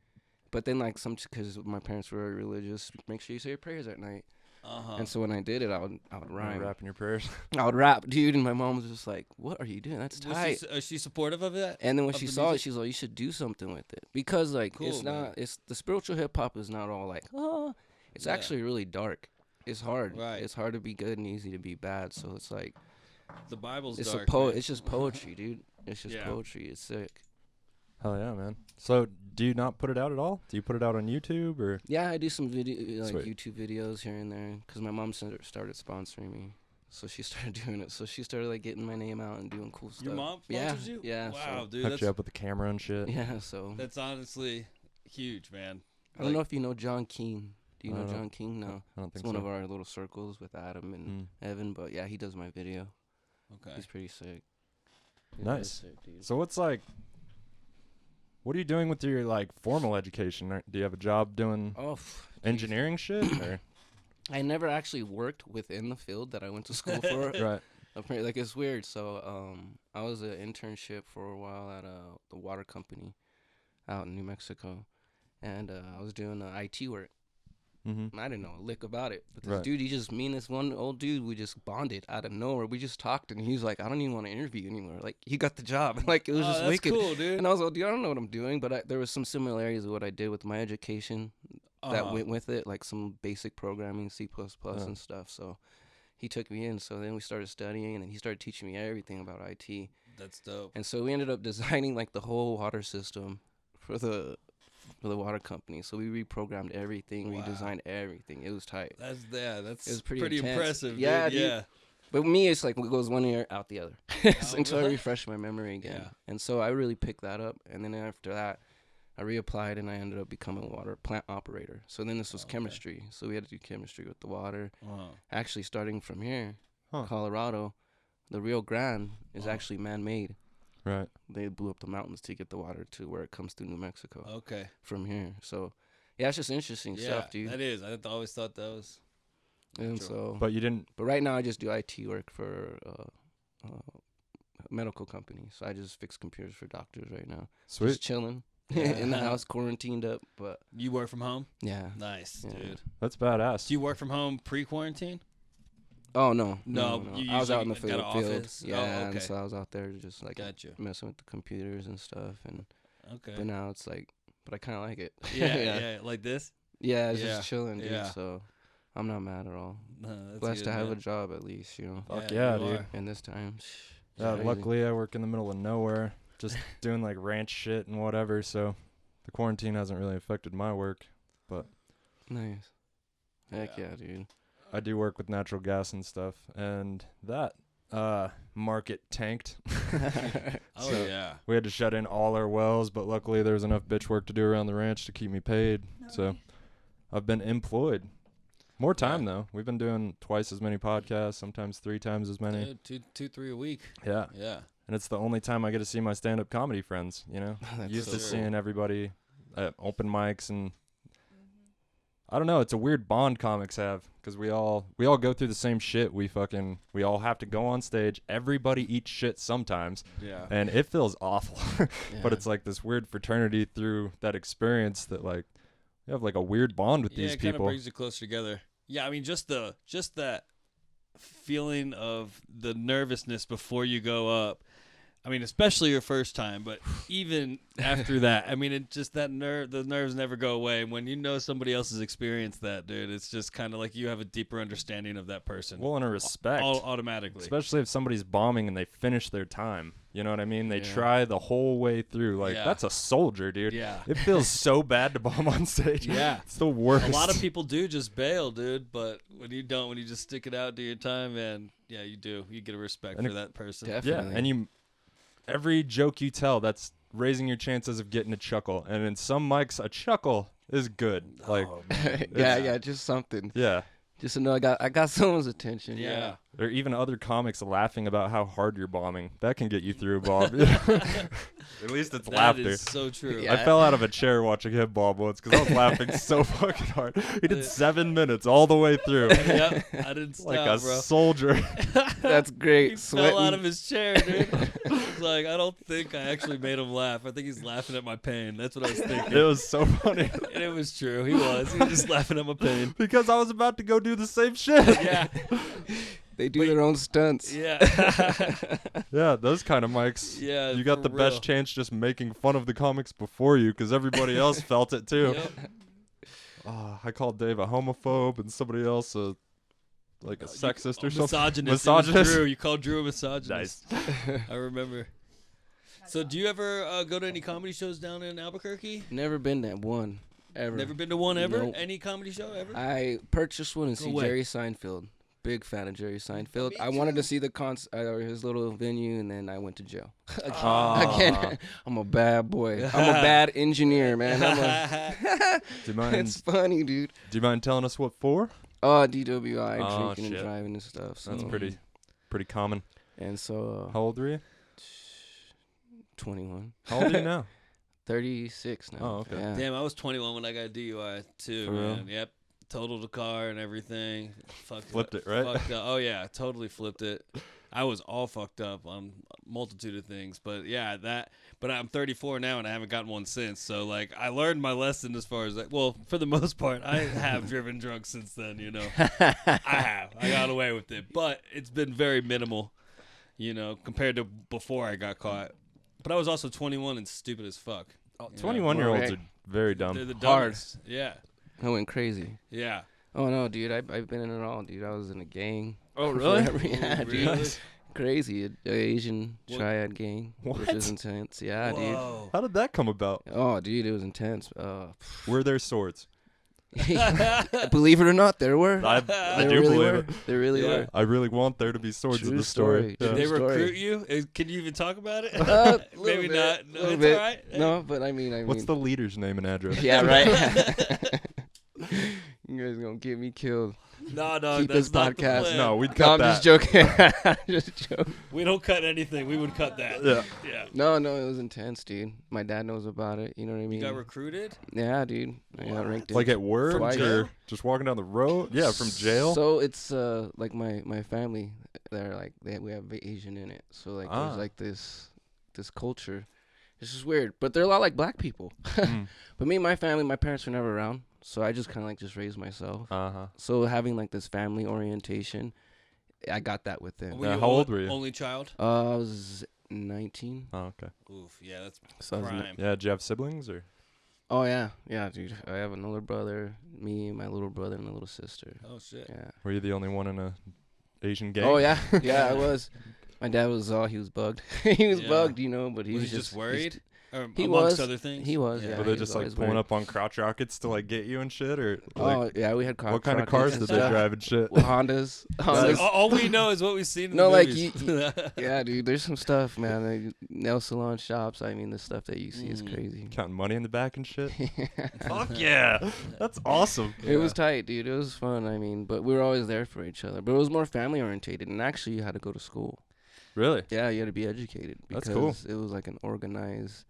Speaker 3: But then, like, because my parents were very religious, make sure you say your prayers at night.
Speaker 4: Uh-huh.
Speaker 3: And so when I did it, I would
Speaker 1: Rhyme.
Speaker 3: rhyme.
Speaker 1: Rapping your prayers.
Speaker 3: I would rap, dude. And my mom was just like, what are you doing? That's tight.
Speaker 4: Is she supportive of that?
Speaker 3: And then when
Speaker 4: of
Speaker 3: she
Speaker 4: the
Speaker 3: saw it,
Speaker 4: music?
Speaker 3: she's like, you should do something with it. Because, like,
Speaker 4: Cool,
Speaker 3: it's
Speaker 4: man.
Speaker 3: not, it's the spiritual hip hop is not all like, oh, it's
Speaker 4: Yeah.
Speaker 3: actually really dark. It's hard.
Speaker 4: Right.
Speaker 3: It's hard to be good and easy to be bad. So it's like,
Speaker 4: The Bible's
Speaker 3: it's
Speaker 4: dark.
Speaker 3: a poet.
Speaker 4: man.
Speaker 3: It's just poetry, dude. It's just
Speaker 4: Yeah.
Speaker 3: poetry. It's sick.
Speaker 1: Hell yeah, man. So do you not put it out at all? Do you put it out on YouTube or?
Speaker 3: Yeah, I do some video, like
Speaker 1: Sweet.
Speaker 3: YouTube videos here and there, because my mom started sponsoring me, so she started doing it. So she started like getting my name out and doing cool stuff.
Speaker 4: Your mom
Speaker 3: Yeah,
Speaker 4: sponsors you?
Speaker 3: yeah,
Speaker 4: Wow,
Speaker 3: so-
Speaker 4: dude.
Speaker 1: Hooked
Speaker 4: That's,
Speaker 1: you up with the camera and shit?
Speaker 3: Yeah, so
Speaker 4: that's honestly huge, man.
Speaker 3: I don't know if you know John King. Do you
Speaker 1: I
Speaker 3: know
Speaker 1: don't know.
Speaker 3: John King? No,
Speaker 1: I don't
Speaker 3: it's
Speaker 1: think
Speaker 3: one
Speaker 1: so.
Speaker 3: of our little circles with Adam and
Speaker 1: Mm.
Speaker 3: Evan. But yeah, he does my video.
Speaker 4: Okay.
Speaker 3: He's pretty sick. He's really
Speaker 1: Nice.
Speaker 3: sick, dude.
Speaker 1: So what's like, what are you doing with your like formal education? Do you have a job doing
Speaker 3: Oh,
Speaker 1: engineering shit? Or?
Speaker 3: I never actually worked within the field that I went to school for.
Speaker 1: Right.
Speaker 3: Apparently, like it's weird. So, I was an internship for a while at the water company out in New Mexico, and I was doing IT work.
Speaker 1: Mm-hmm.
Speaker 3: I didn't know a lick about it, but this
Speaker 1: Right.
Speaker 3: dude, this one old dude, we just bonded out of nowhere. We just talked, and he was like, "I don't even want to interview you anymore." Like he got the job. Like it was just
Speaker 4: that's
Speaker 3: wicked.
Speaker 4: cool, dude.
Speaker 3: And I was like, "Dude, I don't know what I'm doing," but there was some similarities of what I did with my education that
Speaker 4: Uh-huh.
Speaker 3: went with it, like some basic programming, C++ and stuff. So he took me in. So then we started studying, and he started teaching me everything about IT.
Speaker 4: That's dope.
Speaker 3: And so we ended up designing like the whole water system for the water company. So we reprogrammed everything,
Speaker 4: Wow.
Speaker 3: redesigned everything. It was tight.
Speaker 4: That's
Speaker 3: It was pretty intense.
Speaker 4: impressive.
Speaker 3: Yeah,
Speaker 4: dude.
Speaker 3: dude.
Speaker 4: Yeah.
Speaker 3: But me, it's like it goes one ear out the other until I
Speaker 4: really?
Speaker 3: refresh my memory again.
Speaker 4: Yeah.
Speaker 3: And so I really picked that up. And then after that, I reapplied and I ended up becoming a water plant operator. So then this was chemistry. So we had to do chemistry with the water. Actually, starting from here, Colorado, the Rio Grande is actually man-made.
Speaker 1: Right.
Speaker 3: They blew up the mountains to get the water to where it comes through New Mexico.
Speaker 4: Okay.
Speaker 3: From here. So, yeah, it's just interesting stuff, dude.
Speaker 4: That is. I always thought that was.
Speaker 3: And
Speaker 4: true.
Speaker 3: so,
Speaker 1: But you didn't.
Speaker 3: but right now I just do IT work for a medical company. So I just fix computers for doctors right now.
Speaker 1: Sweet.
Speaker 3: Just chilling in the house, quarantined up. But
Speaker 4: You work from home?
Speaker 3: yeah.
Speaker 4: Nice,
Speaker 3: Yeah.
Speaker 4: dude.
Speaker 1: That's badass.
Speaker 4: Do you work from home pre-quarantine?
Speaker 3: Oh no.
Speaker 4: No, you
Speaker 3: I was out in the
Speaker 4: usually got
Speaker 3: field.
Speaker 4: an office?
Speaker 3: Yeah,
Speaker 4: Oh, okay.
Speaker 3: and so I was out there just like
Speaker 4: Gotcha.
Speaker 3: messing with the computers and stuff. And
Speaker 4: Okay.
Speaker 3: but now it's like, but I kind of like it.
Speaker 4: Yeah, like this?
Speaker 3: Yeah, it's
Speaker 4: Yeah,
Speaker 3: just chilling, dude.
Speaker 4: yeah.
Speaker 3: So I'm not mad at all.
Speaker 4: No, that's
Speaker 3: Blessed
Speaker 4: good,
Speaker 3: to have
Speaker 4: man.
Speaker 3: a job at least, you know.
Speaker 1: Fuck yeah,
Speaker 4: you
Speaker 1: dude.
Speaker 4: are.
Speaker 3: And this time,
Speaker 1: Yeah,
Speaker 3: crazy.
Speaker 1: luckily I work in the middle of nowhere, just doing like ranch shit and whatever. So the quarantine hasn't really affected my work.
Speaker 3: Nice. Heck
Speaker 4: Yeah.
Speaker 3: yeah, dude.
Speaker 1: I do work with natural gas and stuff, and that market tanked.
Speaker 4: Oh,
Speaker 1: So-
Speaker 4: yeah.
Speaker 1: We had to shut in all our wells, but luckily there was enough bitch work to do around the ranch to keep me paid. So I've been employed. More time though. We've been doing twice as many podcasts, sometimes 3 times as many.
Speaker 4: Dude, two, 3 a week.
Speaker 1: Yeah.
Speaker 4: Yeah.
Speaker 1: And it's the only time I get to see my stand-up comedy friends, you know?
Speaker 3: That's
Speaker 1: Used
Speaker 3: so
Speaker 1: to
Speaker 3: cool.
Speaker 1: seeing everybody at open mics, and I don't know, it's a weird bond comics have, because we all go through the same shit. We all have to go on stage. Everybody eats shit sometimes,
Speaker 4: Yeah.
Speaker 1: and it feels awful. But
Speaker 3: Yeah.
Speaker 1: it's like this weird fraternity through that experience that like you have like a weird bond with these
Speaker 4: it kind of
Speaker 1: people.
Speaker 4: brings you closer together. Yeah, I mean, just that feeling of the nervousness before you go up. I mean, especially your first time, but even after that, I mean, it just the nerves never go away. When you know somebody else has experienced that, dude, it's just kind of like you have a deeper understanding of that person.
Speaker 1: Well, and a respect.
Speaker 4: Automatically.
Speaker 1: Especially if somebody's bombing and they finish their time. You know what I mean? They
Speaker 3: Yeah.
Speaker 1: try the whole way through. Like,
Speaker 4: Yeah.
Speaker 1: that's a soldier, dude.
Speaker 4: Yeah.
Speaker 1: It feels so bad to bomb on stage.
Speaker 4: Yeah.
Speaker 1: It's the worst.
Speaker 4: A lot of people do just bail, dude, but when you don't, when you just stick it out, do your time, man, yeah, you do. You get a respect
Speaker 1: And
Speaker 4: for that person.
Speaker 3: Definitely.
Speaker 1: Yeah, and every joke you tell, that's raising your chances of getting a chuckle. And in some mics, a chuckle is good. Like,
Speaker 4: Oh, man.
Speaker 3: yeah, just something.
Speaker 1: yeah.
Speaker 3: Just to know I got someone's attention.
Speaker 4: Yeah.
Speaker 1: Or even other comics laughing about how hard you're bombing. That can get you through, Bob. At least it's
Speaker 4: That
Speaker 1: laughter.
Speaker 4: is so true.
Speaker 3: Yeah.
Speaker 1: I fell out of a chair watching him bomb once because I was laughing so fucking hard. He did 7 minutes all the way through.
Speaker 4: Yep, I didn't stop,
Speaker 1: Like a
Speaker 4: bro.
Speaker 1: soldier.
Speaker 3: That's great.
Speaker 4: He fell out
Speaker 3: Sweating.
Speaker 4: of his chair, dude. It's like, I don't think I actually made him laugh. I think he's laughing at my pain. That's what I was thinking.
Speaker 1: It was so funny.
Speaker 4: And it was true. He was. He was just laughing at my pain.
Speaker 1: Because I was about to go do the same shit.
Speaker 4: Yeah.
Speaker 3: They do their own stunts.
Speaker 4: Yeah.
Speaker 1: Yeah, those kind of mics.
Speaker 4: Yeah,
Speaker 1: You got
Speaker 4: for
Speaker 1: the
Speaker 4: real.
Speaker 1: best chance just making fun of the comics before you because everybody else felt it too.
Speaker 4: Yep.
Speaker 1: I called Dave a homophobe and somebody else a sexist or something.
Speaker 4: Misogynist. It was
Speaker 1: Misogynist?
Speaker 4: Drew. You called Drew a misogynist. I remember. So, do you ever go to any comedy shows down in Albuquerque?
Speaker 3: Never been to one ever.
Speaker 4: Never been to one ever?
Speaker 3: Nope.
Speaker 4: Any comedy show ever?
Speaker 3: I purchased one and
Speaker 4: Go
Speaker 3: see
Speaker 4: away.
Speaker 3: Jerry Seinfeld. Big fan of Jerry Seinfeld.
Speaker 4: Me
Speaker 3: I wanted
Speaker 4: too.
Speaker 3: to see the or his little venue, and then I went to jail.
Speaker 1: Aw.
Speaker 3: Again, I'm a bad boy. I'm a bad engineer, man.
Speaker 1: Do you mind?
Speaker 3: It's funny, dude.
Speaker 1: Do you mind telling us what for?
Speaker 3: Oh, DWI,
Speaker 1: Oh,
Speaker 3: drinking
Speaker 1: shit.
Speaker 3: and driving and stuff. So.
Speaker 1: That's pretty common.
Speaker 3: And so,
Speaker 1: How old are you?
Speaker 3: 21.
Speaker 1: How old are you now?
Speaker 3: 36 now.
Speaker 1: Oh, okay.
Speaker 3: Yeah.
Speaker 4: Damn, I was 21 when I got DUI too,
Speaker 3: For real?
Speaker 4: man. Yep. Totaled the car and everything.
Speaker 1: Flipped it, right?
Speaker 4: Fucked up. Oh yeah, totally flipped it. I was all fucked up on a multitude of things, but yeah, but I'm 34 now and I haven't gotten one since. So like, I learned my lesson as far as like, well, for the most part, I have driven drunk since then. You know, I got away with it, but it's been very minimal, you know, compared to before I got caught. But I was also 21 and stupid as fuck.
Speaker 1: 21-year-olds
Speaker 3: Right.
Speaker 1: are very dumb.
Speaker 4: They're the
Speaker 3: Hard.
Speaker 4: dumbest. Yeah,
Speaker 3: I went crazy.
Speaker 4: yeah.
Speaker 3: Oh, no, dude. I've been in it all, dude. I was in a gang.
Speaker 1: Oh,
Speaker 3: forever. Yeah,
Speaker 4: Really?
Speaker 3: dude. Crazy. A Asian
Speaker 4: What?
Speaker 3: triad gang. Which
Speaker 1: What?
Speaker 3: was intense. Yeah, dude.
Speaker 4: Whoa.
Speaker 1: How did that come about?
Speaker 3: Oh, dude, it was intense.
Speaker 1: Were there swords?
Speaker 3: Believe it or not, there were.
Speaker 5: I
Speaker 3: There
Speaker 5: do
Speaker 3: really
Speaker 5: believe
Speaker 3: were.
Speaker 5: it.
Speaker 3: There really
Speaker 4: Yeah.
Speaker 3: were.
Speaker 5: I really want there to be swords
Speaker 3: True
Speaker 5: in the
Speaker 3: story.
Speaker 5: story.
Speaker 4: Did they
Speaker 3: True story.
Speaker 4: recruit you? Can you even talk about it?
Speaker 3: Little
Speaker 4: Maybe
Speaker 3: bit,
Speaker 4: not. No,
Speaker 3: little
Speaker 4: it's
Speaker 3: bit.
Speaker 4: all right.
Speaker 3: No, but I mean.
Speaker 5: What's the leader's name and address?
Speaker 3: Yeah, right. You guys gonna get me killed.
Speaker 4: No,
Speaker 3: Keep
Speaker 4: that's
Speaker 3: this
Speaker 4: not the
Speaker 3: podcast.
Speaker 4: plan.
Speaker 5: No, we'd
Speaker 3: No,
Speaker 5: cut
Speaker 3: I'm
Speaker 5: that.
Speaker 3: just joking. Just joking.
Speaker 4: We don't cut anything. We would cut that.
Speaker 5: Yeah.
Speaker 4: Yeah.
Speaker 3: No, it was intense, dude. My dad knows about it. You know what I mean?
Speaker 4: You got recruited?
Speaker 3: Yeah, dude. I got ranked.
Speaker 5: Like at work
Speaker 3: From
Speaker 5: or
Speaker 3: jail?
Speaker 5: just walking down the road? Yeah, from jail.
Speaker 3: So it's like my family. They're like we have Asian in it. So like there's like this culture. It's just weird, but they're a lot like black people.
Speaker 5: Mm.
Speaker 3: But me and my family, my parents were never around, so I just kind of like just raised myself.
Speaker 5: Uh-huh.
Speaker 3: So having like this family orientation, I got that with them.
Speaker 4: Were
Speaker 5: Yeah,
Speaker 4: you
Speaker 5: how old were you?
Speaker 4: Only child?
Speaker 3: I was 19.
Speaker 5: Oh, okay.
Speaker 4: Oof. Yeah, that's
Speaker 3: So I was
Speaker 4: prime.
Speaker 5: Yeah, did you have siblings or?
Speaker 3: Oh yeah, dude. I have an older brother, me, my little brother, and a little sister.
Speaker 4: Oh shit.
Speaker 3: Yeah.
Speaker 5: Were you the only one in a Asian gang?
Speaker 3: Oh yeah, yeah. I was. My dad was he was bugged. He was
Speaker 4: Yeah.
Speaker 3: bugged, you know. But he
Speaker 4: Was
Speaker 3: was
Speaker 4: he just worried? Or
Speaker 3: he
Speaker 4: amongst
Speaker 3: was.
Speaker 4: other things?
Speaker 3: He was.
Speaker 4: Yeah.
Speaker 3: Yeah.
Speaker 5: Were
Speaker 3: he
Speaker 5: they
Speaker 3: was
Speaker 5: just like
Speaker 3: always
Speaker 5: pulling
Speaker 3: worried.
Speaker 5: up on crotch rockets to like get you and shit, or like
Speaker 3: Oh yeah, we had
Speaker 5: what kind of cars did they drive and shit?
Speaker 3: Hondas.
Speaker 4: Like, all we know is what we've seen in
Speaker 3: No,
Speaker 4: the
Speaker 3: like,
Speaker 4: movies.
Speaker 3: Yeah, dude. There's some stuff, man. Like, nail salon shops. I mean, the stuff that you see is
Speaker 4: Mm.
Speaker 3: crazy.
Speaker 5: Counting money in the back and shit. Fuck yeah, that's awesome.
Speaker 3: It was tight, dude. It was fun. I mean, but we were always there for each other. But it was more family orientated, and actually, you had to go to school.
Speaker 5: Really?
Speaker 3: Yeah, you had to be educated because
Speaker 5: That's cool.
Speaker 3: it was like an organized.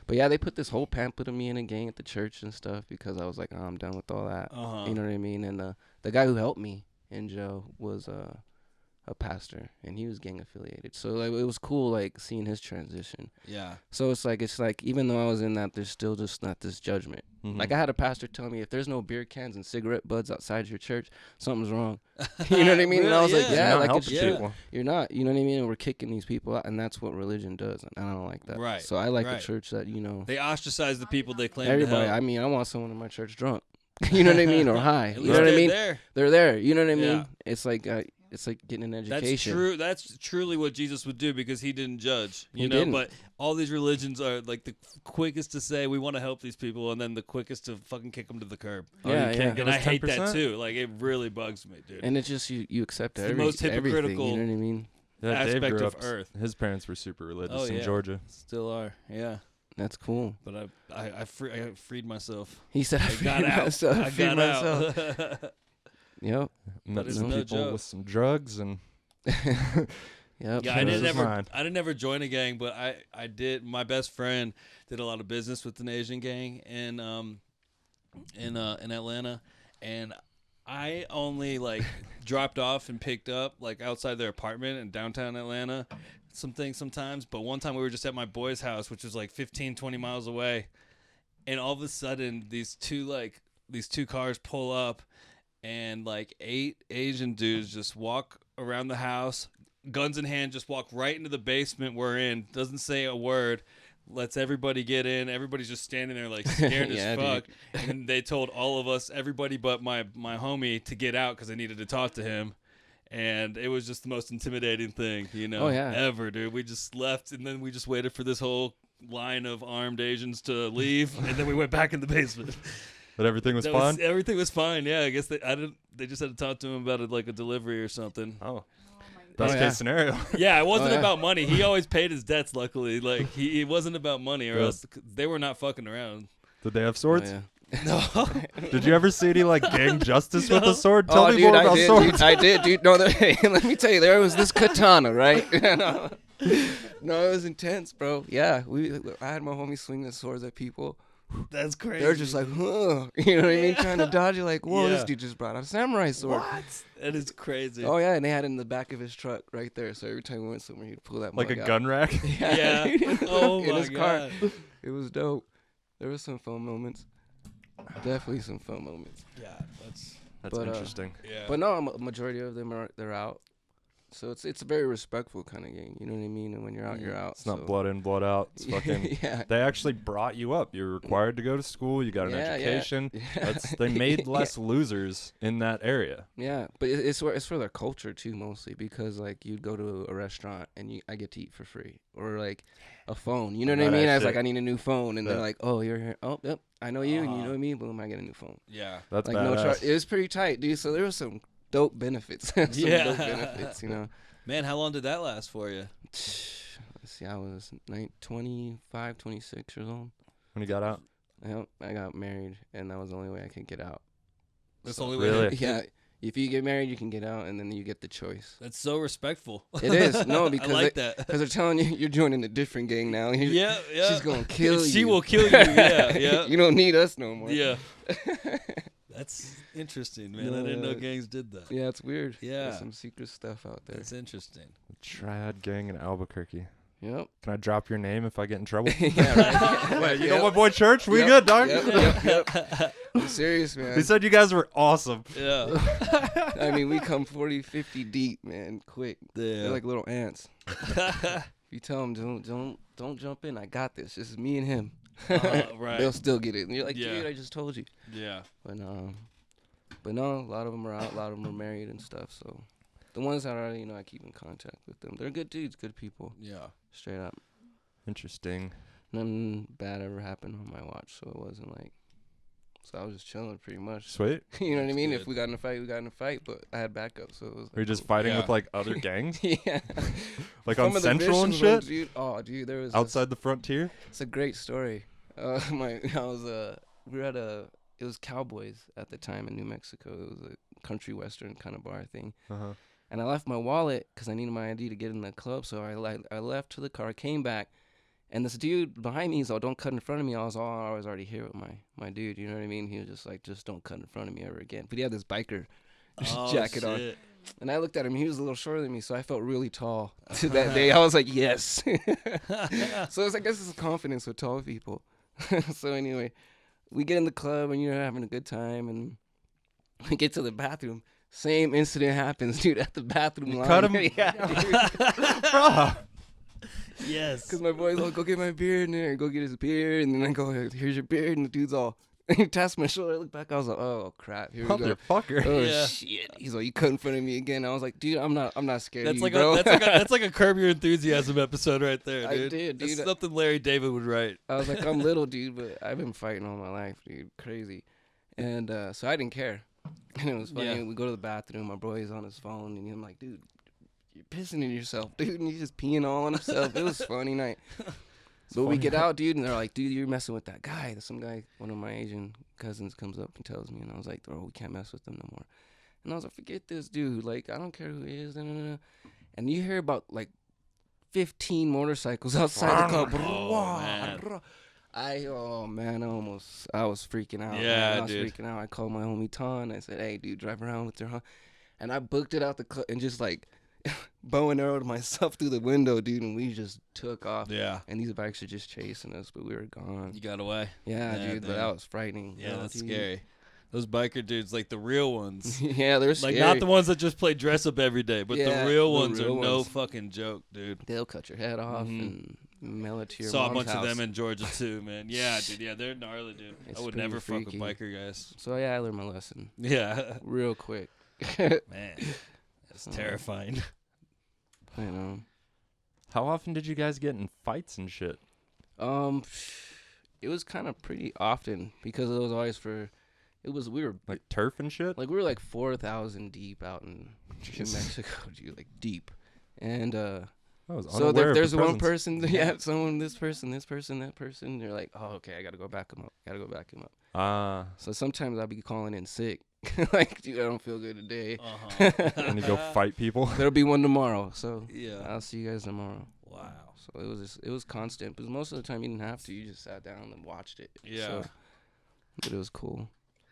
Speaker 3: But yeah, they put this whole pamphlet of me in a gang at the church and stuff because I was like, oh, I'm done with all that.
Speaker 4: Uh-huh.
Speaker 3: You know what I mean? And the guy who helped me in jail was a pastor, and he was gang affiliated. So like it was cool, like seeing his transition.
Speaker 4: Yeah.
Speaker 3: So it's like even though I was in that, there's still just not this judgment.
Speaker 5: Mhm.
Speaker 3: Like I had a pastor tell me, if there's no beer cans and cigarette butts outside your church, something's wrong. You know what I mean? And I was
Speaker 4: Really?
Speaker 3: like,
Speaker 5: You're
Speaker 3: yeah,
Speaker 5: not
Speaker 3: like
Speaker 5: helping
Speaker 3: it's
Speaker 4: yeah.
Speaker 5: people.
Speaker 3: you're not. You know what I mean? And we're kicking these people out, and that's what religion does. And I don't like that.
Speaker 4: Right,
Speaker 3: So I like
Speaker 4: right.
Speaker 3: a church that
Speaker 4: They ostracize the people they claim
Speaker 3: everybody.
Speaker 4: to help.
Speaker 3: I mean, I want someone in my church drunk. You know what I mean? Or high.
Speaker 4: At
Speaker 3: You
Speaker 4: least
Speaker 3: know what I
Speaker 4: they're
Speaker 3: mean?
Speaker 4: there.
Speaker 3: They're there. You know what I mean?
Speaker 4: Yeah.
Speaker 3: It's like getting an
Speaker 4: That's
Speaker 3: education.
Speaker 4: true. That's truly what Jesus would do because he didn't judge. You
Speaker 3: He
Speaker 4: know,
Speaker 3: didn't.
Speaker 4: but all these religions are like the quickest to say we want to help these people, and then the quickest to fucking kick them to the curb.
Speaker 5: Oh, you
Speaker 3: Yeah,
Speaker 5: can't
Speaker 3: yeah.
Speaker 5: give
Speaker 4: And
Speaker 5: us
Speaker 4: I hate that
Speaker 5: 10%?
Speaker 4: too. Like it really bugs me, dude.
Speaker 3: And it's just you accept
Speaker 4: It's the
Speaker 3: every,
Speaker 4: most
Speaker 3: everything.
Speaker 4: hypocritical
Speaker 3: You know what I mean?
Speaker 5: Yeah, Dave
Speaker 4: aspect
Speaker 5: grew
Speaker 4: of
Speaker 5: up.
Speaker 4: Earth.
Speaker 5: His parents were super religious
Speaker 4: Oh,
Speaker 5: in
Speaker 4: yeah.
Speaker 5: Georgia.
Speaker 4: Still are. Yeah.
Speaker 3: That's cool.
Speaker 4: But I freed myself.
Speaker 3: He said,
Speaker 4: I got out.
Speaker 3: myself,
Speaker 4: I
Speaker 3: freed
Speaker 4: got
Speaker 3: myself.
Speaker 4: out.
Speaker 3: Yep.
Speaker 5: Met
Speaker 4: it's
Speaker 5: some
Speaker 4: no
Speaker 5: people
Speaker 4: joke.
Speaker 5: with some drugs and
Speaker 3: Yep.
Speaker 4: Yeah,
Speaker 5: Change
Speaker 4: I didn't
Speaker 5: his mind.
Speaker 4: ever join a gang, but I did. My best friend did a lot of business with an Asian gang in Atlanta, and I only like dropped off and picked up like outside their apartment in downtown Atlanta, some things sometimes. But one time we were just at my boy's house, which was like 15, 20 miles away, and all of a sudden these two cars pull up, and like 8 Asian dudes just walk around the house, guns in hand, just walk right into the basement we're in, doesn't say a word, lets everybody get in. Everybody's just standing there like scared
Speaker 3: Yeah,
Speaker 4: as
Speaker 3: dude.
Speaker 4: fuck. And they told all of us, everybody but my homie, to get out because they needed to talk to him. And it was just the most intimidating thing, you know,
Speaker 3: Oh, yeah.
Speaker 4: ever, dude. We just left, and then we just waited for this whole line of armed Asians to leave, and then we went back in the basement.
Speaker 5: but everything was
Speaker 4: That
Speaker 5: fun.
Speaker 4: everything was fine. Yeah, I guess they just had to talk to him about it, like a delivery or something.
Speaker 5: Oh, best
Speaker 3: yeah.
Speaker 5: case scenario.
Speaker 4: Yeah, it wasn't
Speaker 3: Oh, yeah.
Speaker 4: about money. He always paid his debts. Luckily, like it wasn't about money, or
Speaker 5: Good.
Speaker 4: else they were not fucking around.
Speaker 5: Did they have
Speaker 3: Oh,
Speaker 5: swords?
Speaker 3: yeah.
Speaker 4: No,
Speaker 5: Did you ever see any like gang justice with
Speaker 4: No.
Speaker 5: a sword? Tell
Speaker 3: Oh,
Speaker 5: me
Speaker 3: dude,
Speaker 5: more about
Speaker 3: I did,
Speaker 5: swords.
Speaker 3: dude. I did, dude. No, hey, let me tell you, there was this katana, right? No, it was intense, bro. Yeah, I had my homies swinging swords at people.
Speaker 4: that's crazy.
Speaker 3: They're just like, huh. You know what I mean? Trying to dodge it. Like, whoa, this
Speaker 4: Yeah.
Speaker 3: dude just brought out a samurai sword.
Speaker 4: what? That is crazy.
Speaker 3: Oh, yeah, and they had it in the back of his truck right there. So every time we went somewhere, he'd pull that
Speaker 5: Like a
Speaker 3: mug out.
Speaker 5: gun rack.
Speaker 4: Yeah.
Speaker 3: dude.
Speaker 4: Oh
Speaker 3: In
Speaker 4: my
Speaker 3: his car.
Speaker 4: god.
Speaker 3: It was dope. There was some fun moments. Definitely some fun moments.
Speaker 4: Yeah, that's
Speaker 5: That's
Speaker 3: But,
Speaker 5: interesting.
Speaker 4: yeah.
Speaker 3: But no, a majority of them they're out. So it's a very respectful kind of gang. You know what I mean? And when you're out, you're out.
Speaker 1: It's not blood in, blood out. It's fucking.
Speaker 3: Yeah.
Speaker 1: They actually brought you up. You're required to go to school. You got an education.
Speaker 3: Yeah.
Speaker 1: They made less losers in that area.
Speaker 3: Yeah, but it's for their culture too, mostly, because like you'd go to a restaurant and I get to eat for free, or like a phone. You know what I mean? I was like, I need a new phone, and they're like, oh, you're here. Oh, yep, I know you, and you know me. Boom, I get a new phone.
Speaker 4: Yeah,
Speaker 1: that's
Speaker 3: like
Speaker 1: badass.
Speaker 3: no charge. It was pretty tight, dude. So there was some dope benefits. Dope benefits, you know.
Speaker 4: Man, how long did that last for you?
Speaker 3: Let's see, I was 25, 26 years old.
Speaker 1: When you got out?
Speaker 3: Yep, I got married, and that was the only way I could get out.
Speaker 4: That's the only
Speaker 1: way.
Speaker 4: way.
Speaker 3: Yeah. If you get married, you can get out, and then you get the choice.
Speaker 4: That's so respectful.
Speaker 3: It is. No, because
Speaker 4: I like that.
Speaker 3: Because they're telling you you're joining a different gang now.
Speaker 4: Yeah.
Speaker 3: She's going to kill you.
Speaker 4: She will kill you. Yeah.
Speaker 3: You don't need us no more.
Speaker 4: Yeah. That's interesting, man. I didn't know gangs did that.
Speaker 3: Yeah, it's weird.
Speaker 4: Yeah.
Speaker 3: There's some secret stuff out there.
Speaker 4: That's interesting.
Speaker 1: The Triad gang in Albuquerque.
Speaker 3: Yep.
Speaker 1: Can I drop your name if I get in trouble?
Speaker 3: Yeah, right.
Speaker 1: Wait, you know my boy Church? We good, dog?
Speaker 3: Yep. I'm serious, man.
Speaker 1: He said you guys were awesome.
Speaker 4: Yeah.
Speaker 3: I mean, we come 40, 50 deep, man, quick.
Speaker 4: Yeah.
Speaker 3: They're like little ants. You tell them, don't jump in. I got this. This is me and him.
Speaker 4: Right.
Speaker 3: They'll still get it. And you're like, dude, I just told you.
Speaker 4: Yeah.
Speaker 3: But no, a lot of them are out. A lot of them are married and stuff. So the ones that are, I keep in contact with them. They're good dudes, good people.
Speaker 4: Yeah.
Speaker 3: Straight up.
Speaker 1: Interesting.
Speaker 3: Nothing bad ever happened on my watch, so it wasn't like. So I was just chilling pretty much.
Speaker 1: Sweet.
Speaker 3: You know what I mean?
Speaker 4: good.
Speaker 3: If we got in a fight, we got in a fight, but I had backup, so it was like.
Speaker 1: Were you just
Speaker 3: cool.
Speaker 1: fighting with like other gangs?
Speaker 3: Yeah.
Speaker 1: Like
Speaker 3: Some
Speaker 1: on
Speaker 3: of the
Speaker 1: Central and
Speaker 3: vicious
Speaker 1: shit?
Speaker 3: ones, dude. Oh, dude, there was
Speaker 1: Outside the frontier?
Speaker 3: It's a great story. We were at it was Cowboys at the time in New Mexico. It was a country western kind of bar thing.
Speaker 1: Uh-huh.
Speaker 3: And I left my wallet because I needed my ID to get in the club. So I left to the car, came back, and this dude behind me, he's all, don't cut in front of me. I was already here with my dude. You know what I mean? He was just like, just don't cut in front of me ever again. But he had this biker jacket on. And I looked at him. He was a little shorter than me, so I felt really tall to that day. I was like, yes. So I guess it's confidence with tall people. So anyway, we get in the club, and you're having a good time, and we get to the bathroom. Same incident happens, dude, at the bathroom line.
Speaker 1: Cut him?
Speaker 3: Yeah, dude.
Speaker 4: Yes.
Speaker 3: Because my boy's like, go get my beer in there. Go get his beer. And then I go, here's your beer. And the dude's all, he taps my shoulder. I look back. I was like, oh, crap. Here we go.
Speaker 1: Motherfucker.
Speaker 3: Oh,
Speaker 4: Yeah.
Speaker 3: shit. He's like, you cut in front of me again. I was like, dude, I'm not scared
Speaker 4: That's
Speaker 3: of
Speaker 4: like
Speaker 3: you, bro.
Speaker 4: that's like a Curb Your Enthusiasm episode right there, dude.
Speaker 3: I did, dude.
Speaker 4: That's something Larry David would write.
Speaker 3: I was like, I'm little, dude, but I've been fighting all my life, dude. Crazy. And so I didn't care. And it was funny.
Speaker 4: Yeah.
Speaker 3: We go to the bathroom. My boy's on his phone. And I'm like, dude, you're pissing in yourself, dude. And he's just peeing all on himself. It was a funny night. But we get out, dude, and they're like, dude, you're messing with that guy. Some guy, one of my Asian cousins comes up and tells me. And I was like, bro, we can't mess with them no more. And I was like, forget this dude. Like, I don't care who he is. And you hear about, like, 15 motorcycles outside the club.
Speaker 4: Oh, man.
Speaker 3: I was freaking out.
Speaker 4: Yeah,
Speaker 3: man. I was
Speaker 4: dude.
Speaker 3: freaking out. I called my homie Ton. I said, hey, dude, drive around with your and I booked it out the club and just like bow and arrowed myself through the window, dude, and we just took off.
Speaker 4: Yeah.
Speaker 3: And these bikes are just chasing us, but we were gone.
Speaker 4: You got away.
Speaker 3: Yeah,
Speaker 4: Yeah,
Speaker 3: dude, but
Speaker 4: damn.
Speaker 3: that was frightening.
Speaker 4: Yeah,
Speaker 3: Oh,
Speaker 4: that's
Speaker 3: dude.
Speaker 4: scary. Those biker dudes, like the real ones.
Speaker 3: Yeah, they're
Speaker 4: Like
Speaker 3: scary.
Speaker 4: not the ones that just play dress up every day, but
Speaker 3: Yeah,
Speaker 4: the real
Speaker 3: the
Speaker 4: ones
Speaker 3: real
Speaker 4: are no
Speaker 3: ones.
Speaker 4: fucking joke, dude.
Speaker 3: They'll cut your head off
Speaker 4: Mhm.
Speaker 3: and mail it to your
Speaker 4: Saw a
Speaker 3: mom's
Speaker 4: bunch
Speaker 3: house.
Speaker 4: of them in Georgia too, man. Yeah, dude. Yeah, they're gnarly, dude.
Speaker 3: It's
Speaker 4: I would
Speaker 3: pretty
Speaker 4: never fuck with
Speaker 3: freaky.
Speaker 4: biker guys.
Speaker 3: So yeah, I learned my lesson
Speaker 4: Yeah,
Speaker 3: real quick.
Speaker 4: man, that's
Speaker 3: Oh.
Speaker 4: terrifying.
Speaker 3: I know.
Speaker 1: How often did you guys get in fights and shit?
Speaker 3: It was kind of pretty often because it was always we were
Speaker 1: Like turf and shit?
Speaker 3: like we were like 4,000 deep out in New Mexico, dude, like deep. And
Speaker 1: I was
Speaker 3: so
Speaker 1: unaware of
Speaker 3: there's
Speaker 1: the
Speaker 3: one
Speaker 1: presence.
Speaker 3: person, yeah, someone, this person, that person. You're like, oh, okay, I gotta go back him up.
Speaker 1: Ah,
Speaker 3: So sometimes I'll be calling in sick, like, dude, I don't feel good today.
Speaker 1: and you go fight people.
Speaker 3: There'll be one tomorrow, so
Speaker 4: Yeah.
Speaker 3: I'll see you guys tomorrow.
Speaker 4: Wow.
Speaker 3: So it was constant, but most of the time you didn't have to. You just sat down and watched it.
Speaker 4: Yeah.
Speaker 3: So, but it was cool.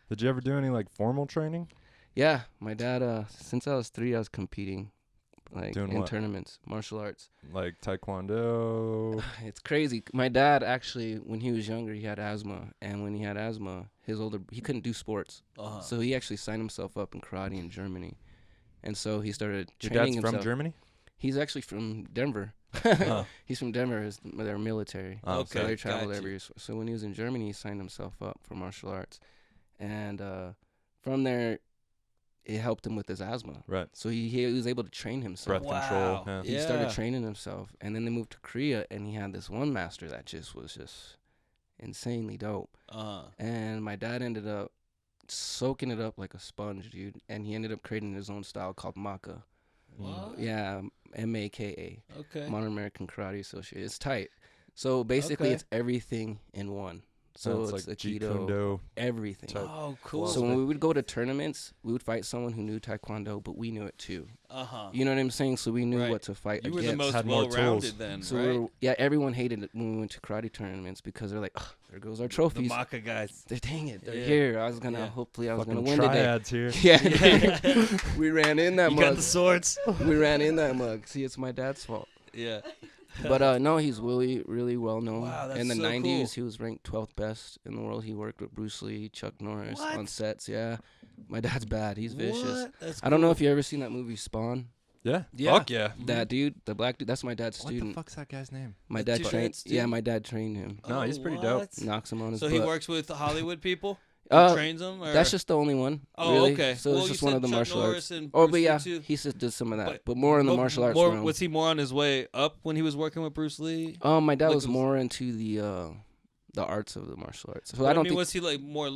Speaker 1: Did you ever do any like formal training?
Speaker 3: Yeah, my dad. Since I was 3, I was competing, like
Speaker 1: Doing
Speaker 3: in
Speaker 1: what?
Speaker 3: tournaments, martial arts.
Speaker 1: Like taekwondo?
Speaker 3: It's crazy. My dad actually, when he was younger, he had asthma, and when he had asthma, he couldn't do sports,
Speaker 4: Uh-huh.
Speaker 3: so he actually signed himself up in karate in Germany, And so he started
Speaker 1: Your
Speaker 3: training
Speaker 1: dad's
Speaker 3: himself.
Speaker 1: from Germany?
Speaker 3: He's actually from Denver.
Speaker 1: Oh.
Speaker 3: He's from Denver. They're military.
Speaker 1: Oh,
Speaker 3: So they
Speaker 4: okay,
Speaker 3: traveled
Speaker 4: got
Speaker 3: every
Speaker 4: you.
Speaker 3: year. So when he was in Germany, he signed himself up for martial arts. And from there, it helped him with his asthma.
Speaker 1: Right.
Speaker 3: So he was able to train himself.
Speaker 1: Breath control.
Speaker 4: Wow.
Speaker 1: Yeah.
Speaker 3: He started training himself. And then they moved to Korea, and he had this one master that was just insanely dope. And my dad ended up soaking it up like a sponge, dude. And he ended up creating his own style called Maka.
Speaker 4: What?
Speaker 3: Yeah, MAKA.
Speaker 4: Okay.
Speaker 3: Modern American Karate Association. It's tight. So basically,
Speaker 4: Okay.
Speaker 3: it's everything in one. So
Speaker 1: it's
Speaker 3: it's
Speaker 1: like
Speaker 3: Aikido,
Speaker 1: Jeet-Kune-Do.
Speaker 3: everything.
Speaker 1: type.
Speaker 4: Oh, cool.
Speaker 3: So when we would go to tournaments, we would fight someone who knew Taekwondo, but we knew it too. You know what I'm saying? So we knew
Speaker 4: Right.
Speaker 3: what to fight
Speaker 4: You were
Speaker 3: against.
Speaker 4: the most
Speaker 1: Had more tools.
Speaker 4: well-rounded then,
Speaker 3: So
Speaker 4: right?
Speaker 3: everyone hated it when we went to karate tournaments because they're like, oh, there goes our
Speaker 4: The
Speaker 3: trophies.
Speaker 4: Maka guys.
Speaker 3: Dang it, they're
Speaker 4: Yeah.
Speaker 3: here. I was gonna
Speaker 4: Yeah.
Speaker 3: hopefully I was
Speaker 1: Fucking
Speaker 3: gonna win today.
Speaker 1: triads here.
Speaker 3: Yeah, dude. We ran in that
Speaker 4: You got
Speaker 3: mug.
Speaker 4: the swords.
Speaker 3: We ran in that mug. See, it's my dad's fault.
Speaker 4: Yeah.
Speaker 3: But no, he's really well known.
Speaker 4: Wow, that's
Speaker 3: in the
Speaker 4: so
Speaker 3: 90s,
Speaker 4: cool.
Speaker 3: he was ranked 12th best in the world. He worked with Bruce Lee, Chuck Norris
Speaker 4: What?
Speaker 3: on sets. Yeah, my dad's bad. He's vicious.
Speaker 4: What? That's
Speaker 3: I don't know
Speaker 4: cool.
Speaker 3: if you ever seen that movie Spawn.
Speaker 1: Yeah.
Speaker 4: Yeah.
Speaker 1: Fuck yeah.
Speaker 3: That dude, the black dude, that's my dad's
Speaker 1: What the
Speaker 3: student.
Speaker 1: fuck's that guy's name?
Speaker 3: My
Speaker 4: The
Speaker 3: dad
Speaker 4: two
Speaker 3: trained.
Speaker 4: dad's
Speaker 3: Yeah,
Speaker 4: student?
Speaker 3: my dad trained him.
Speaker 1: No, he's pretty dope.
Speaker 4: what?
Speaker 3: Knocks him on his
Speaker 4: So
Speaker 3: butt.
Speaker 4: he works with Hollywood people?
Speaker 3: Uh,
Speaker 4: Trains them? Or?
Speaker 3: That's just the only one.
Speaker 4: Oh,
Speaker 3: really.
Speaker 4: okay.
Speaker 3: So
Speaker 4: Well,
Speaker 3: it's
Speaker 4: you
Speaker 3: just one
Speaker 4: said
Speaker 3: of the
Speaker 4: Chuck
Speaker 3: martial
Speaker 4: Norris
Speaker 3: arts.
Speaker 4: and
Speaker 3: Oh,
Speaker 4: Bruce
Speaker 3: but
Speaker 4: Lee
Speaker 3: yeah,
Speaker 4: too?
Speaker 3: he just did some of that,
Speaker 4: But-
Speaker 3: but more in the
Speaker 4: Well,
Speaker 3: martial arts
Speaker 4: more,
Speaker 3: realm.
Speaker 4: was he more on his way up when he was working with Bruce Lee?
Speaker 3: My dad
Speaker 4: like
Speaker 3: was
Speaker 4: was-
Speaker 3: more into the arts of the martial arts. So
Speaker 4: But
Speaker 3: I don't
Speaker 4: mean,
Speaker 3: think.
Speaker 4: was he like more?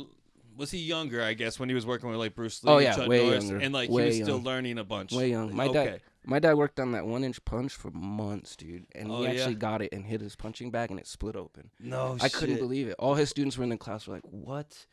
Speaker 4: Was he younger? I guess when he was working with like Bruce Lee.
Speaker 3: Oh,
Speaker 4: and
Speaker 3: yeah,
Speaker 4: Chuck
Speaker 3: way
Speaker 4: Norris,
Speaker 3: younger,
Speaker 4: and like
Speaker 3: way
Speaker 4: he was still
Speaker 3: young.
Speaker 4: learning a bunch.
Speaker 3: Way young.
Speaker 4: Okay.
Speaker 3: My dad worked on that 1-inch punch for months, dude, and
Speaker 4: Oh,
Speaker 3: he actually
Speaker 4: yeah?
Speaker 3: got it and hit his punching bag, and it split open.
Speaker 4: No,
Speaker 3: I couldn't believe it. All his students were in the class were like, "What?"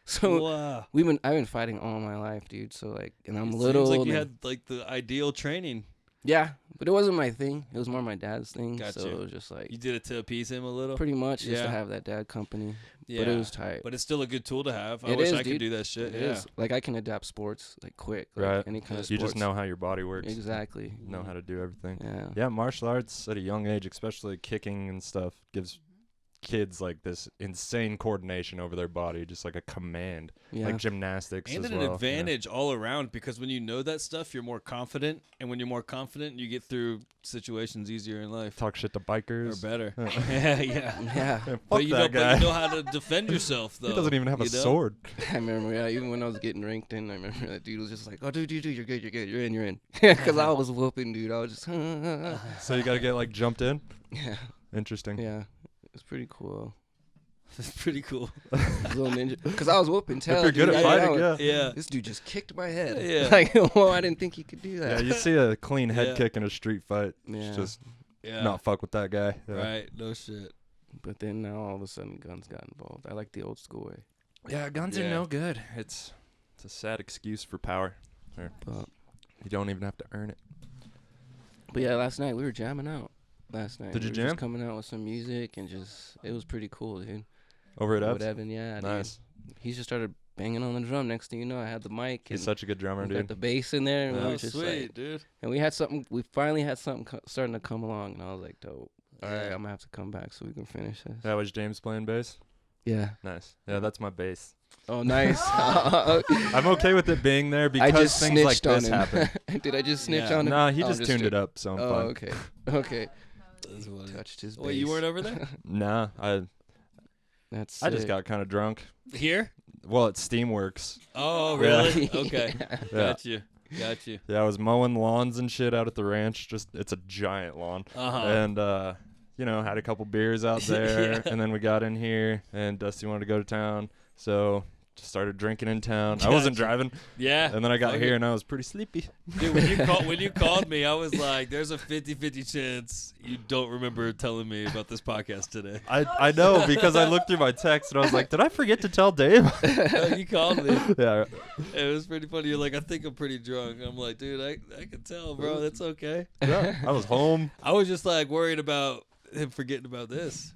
Speaker 3: So
Speaker 4: Wow.
Speaker 3: I've been fighting all my life, dude. So like, and I'm
Speaker 4: It
Speaker 3: little.
Speaker 4: Seems like you
Speaker 3: and-
Speaker 4: had like the ideal training.
Speaker 3: yeah, but it wasn't my thing. It was more my dad's thing.
Speaker 4: Gotcha.
Speaker 3: So it was just like
Speaker 4: You did it to appease him a little.
Speaker 3: pretty much just to
Speaker 4: Yeah.
Speaker 3: have that dad company.
Speaker 4: Yeah.
Speaker 3: But it was tight.
Speaker 4: But it's still a good tool to have. I
Speaker 3: It
Speaker 4: wish
Speaker 3: is,
Speaker 4: I could
Speaker 3: dude.
Speaker 4: do that shit.
Speaker 3: It
Speaker 4: Yeah.
Speaker 3: is. Like I can adapt sports like quick. Like
Speaker 1: Right.
Speaker 3: Any kind of
Speaker 1: You
Speaker 3: sports.
Speaker 1: just know how your body works.
Speaker 3: Exactly.
Speaker 1: Know how to do everything.
Speaker 3: Yeah.
Speaker 1: Yeah, martial arts at a young age, especially kicking and stuff, gives kids like this insane coordination over their body, just like a command,
Speaker 3: Yeah.
Speaker 1: like gymnastics
Speaker 4: And
Speaker 1: as
Speaker 4: an
Speaker 1: well.
Speaker 4: advantage all around because when you know that stuff, you're more confident. And when you're more confident, you get through situations easier in life.
Speaker 1: Talk shit to
Speaker 4: Or
Speaker 1: bikers.
Speaker 4: better. yeah.
Speaker 3: Yeah.
Speaker 1: Fuck
Speaker 4: But you, know,
Speaker 1: that guy.
Speaker 4: but you know how to defend yourself, though.
Speaker 1: He doesn't even have a
Speaker 4: you know?
Speaker 1: sword.
Speaker 3: I remember, yeah, even when I was getting ranked in, I remember that dude was just like, "Oh, dude, you're good, you're in." Because I was whooping, dude. I was just,
Speaker 1: So you gotta get like jumped in.
Speaker 3: yeah,
Speaker 1: Interesting.
Speaker 3: yeah. It's pretty cool.
Speaker 4: It's pretty cool.
Speaker 3: Little ninja. Because I was whooping tail.
Speaker 1: If you're good
Speaker 3: dude.
Speaker 1: at
Speaker 3: I
Speaker 1: fighting,
Speaker 3: know.
Speaker 1: yeah.
Speaker 4: Yeah.
Speaker 3: This dude just kicked my head.
Speaker 4: Yeah.
Speaker 3: Like, well, I didn't think he could do
Speaker 1: Yeah,
Speaker 3: that.
Speaker 1: you see a clean head
Speaker 4: Yeah.
Speaker 1: kick in a street fight.
Speaker 3: Yeah.
Speaker 1: Just
Speaker 4: Yeah.
Speaker 1: not fuck with that guy. Yeah.
Speaker 4: Right. No shit.
Speaker 3: But then now all of a sudden guns got involved. I like the old school way.
Speaker 1: Yeah, guns
Speaker 4: Yeah.
Speaker 1: are no good. It's a sad excuse for power.
Speaker 3: But
Speaker 1: You don't even have to earn it.
Speaker 3: yeah, last night we were jamming out. Last night.
Speaker 1: Did you
Speaker 3: we were
Speaker 1: jam?
Speaker 3: Just coming out with some music and just it was pretty cool, dude.
Speaker 1: Over at
Speaker 3: With
Speaker 1: Ebbs?
Speaker 3: Evan, yeah.
Speaker 1: Nice.
Speaker 3: Dude. He just started banging on the drum. Next thing you know, I had the mic
Speaker 1: He's
Speaker 3: and
Speaker 1: such a good drummer,
Speaker 3: we got
Speaker 1: dude.
Speaker 3: the bass in there, and we
Speaker 4: Oh,
Speaker 3: were just
Speaker 4: sweet,
Speaker 3: like,
Speaker 4: dude.
Speaker 3: and we had something. We finally had something starting to come along, and I was like, dope. All right,
Speaker 4: Yeah.
Speaker 3: I'm gonna have to come back so we can finish this.
Speaker 1: That was James playing bass?
Speaker 3: Yeah.
Speaker 1: Nice. Yeah, that's my bass.
Speaker 3: Oh, nice.
Speaker 1: I'm okay with it being there
Speaker 3: I
Speaker 1: because
Speaker 3: just
Speaker 1: things like
Speaker 3: snitched on
Speaker 1: this
Speaker 3: him.
Speaker 1: happen.
Speaker 3: Did I just snitch
Speaker 4: Yeah.
Speaker 3: on him?
Speaker 1: Nah, he
Speaker 3: Oh,
Speaker 1: just tuned
Speaker 3: straight-
Speaker 1: it up, so I'm
Speaker 3: Oh,
Speaker 1: fine.
Speaker 3: okay. Okay.
Speaker 4: That's funny.
Speaker 3: Touched his.
Speaker 4: Wait, you
Speaker 3: bass.
Speaker 4: weren't over there?
Speaker 1: Nah,
Speaker 3: That's.
Speaker 1: I just
Speaker 3: sick.
Speaker 1: got kind of drunk.
Speaker 4: Here?
Speaker 1: Well, at Steamworks.
Speaker 4: Oh,
Speaker 1: Yeah.
Speaker 4: really? Okay.
Speaker 1: Yeah.
Speaker 4: Got you. Got you.
Speaker 1: Yeah, I was mowing lawns and shit out at the ranch. Just it's a giant lawn.
Speaker 4: Uh-huh.
Speaker 1: And had a couple beers out there,
Speaker 4: Yeah.
Speaker 1: and then we got in here, and Dusty wanted to go to town, so just started drinking in town. I wasn't
Speaker 4: Gotcha.
Speaker 1: driving,
Speaker 4: Yeah.
Speaker 1: and then I got
Speaker 4: Okay.
Speaker 1: here, and I was pretty sleepy.
Speaker 4: Dude, when you called me, I was like, there's a 50-50 chance you don't remember telling me about this podcast today.
Speaker 1: I know, because I looked through my text, and I was like, did I forget to tell Dave?
Speaker 4: No, you called me.
Speaker 1: Yeah.
Speaker 4: It was pretty funny. You're like, I think I'm pretty drunk. I'm like, dude, I can tell, bro. That's okay.
Speaker 1: Yeah, I was home.
Speaker 4: I was just like worried about him forgetting about this.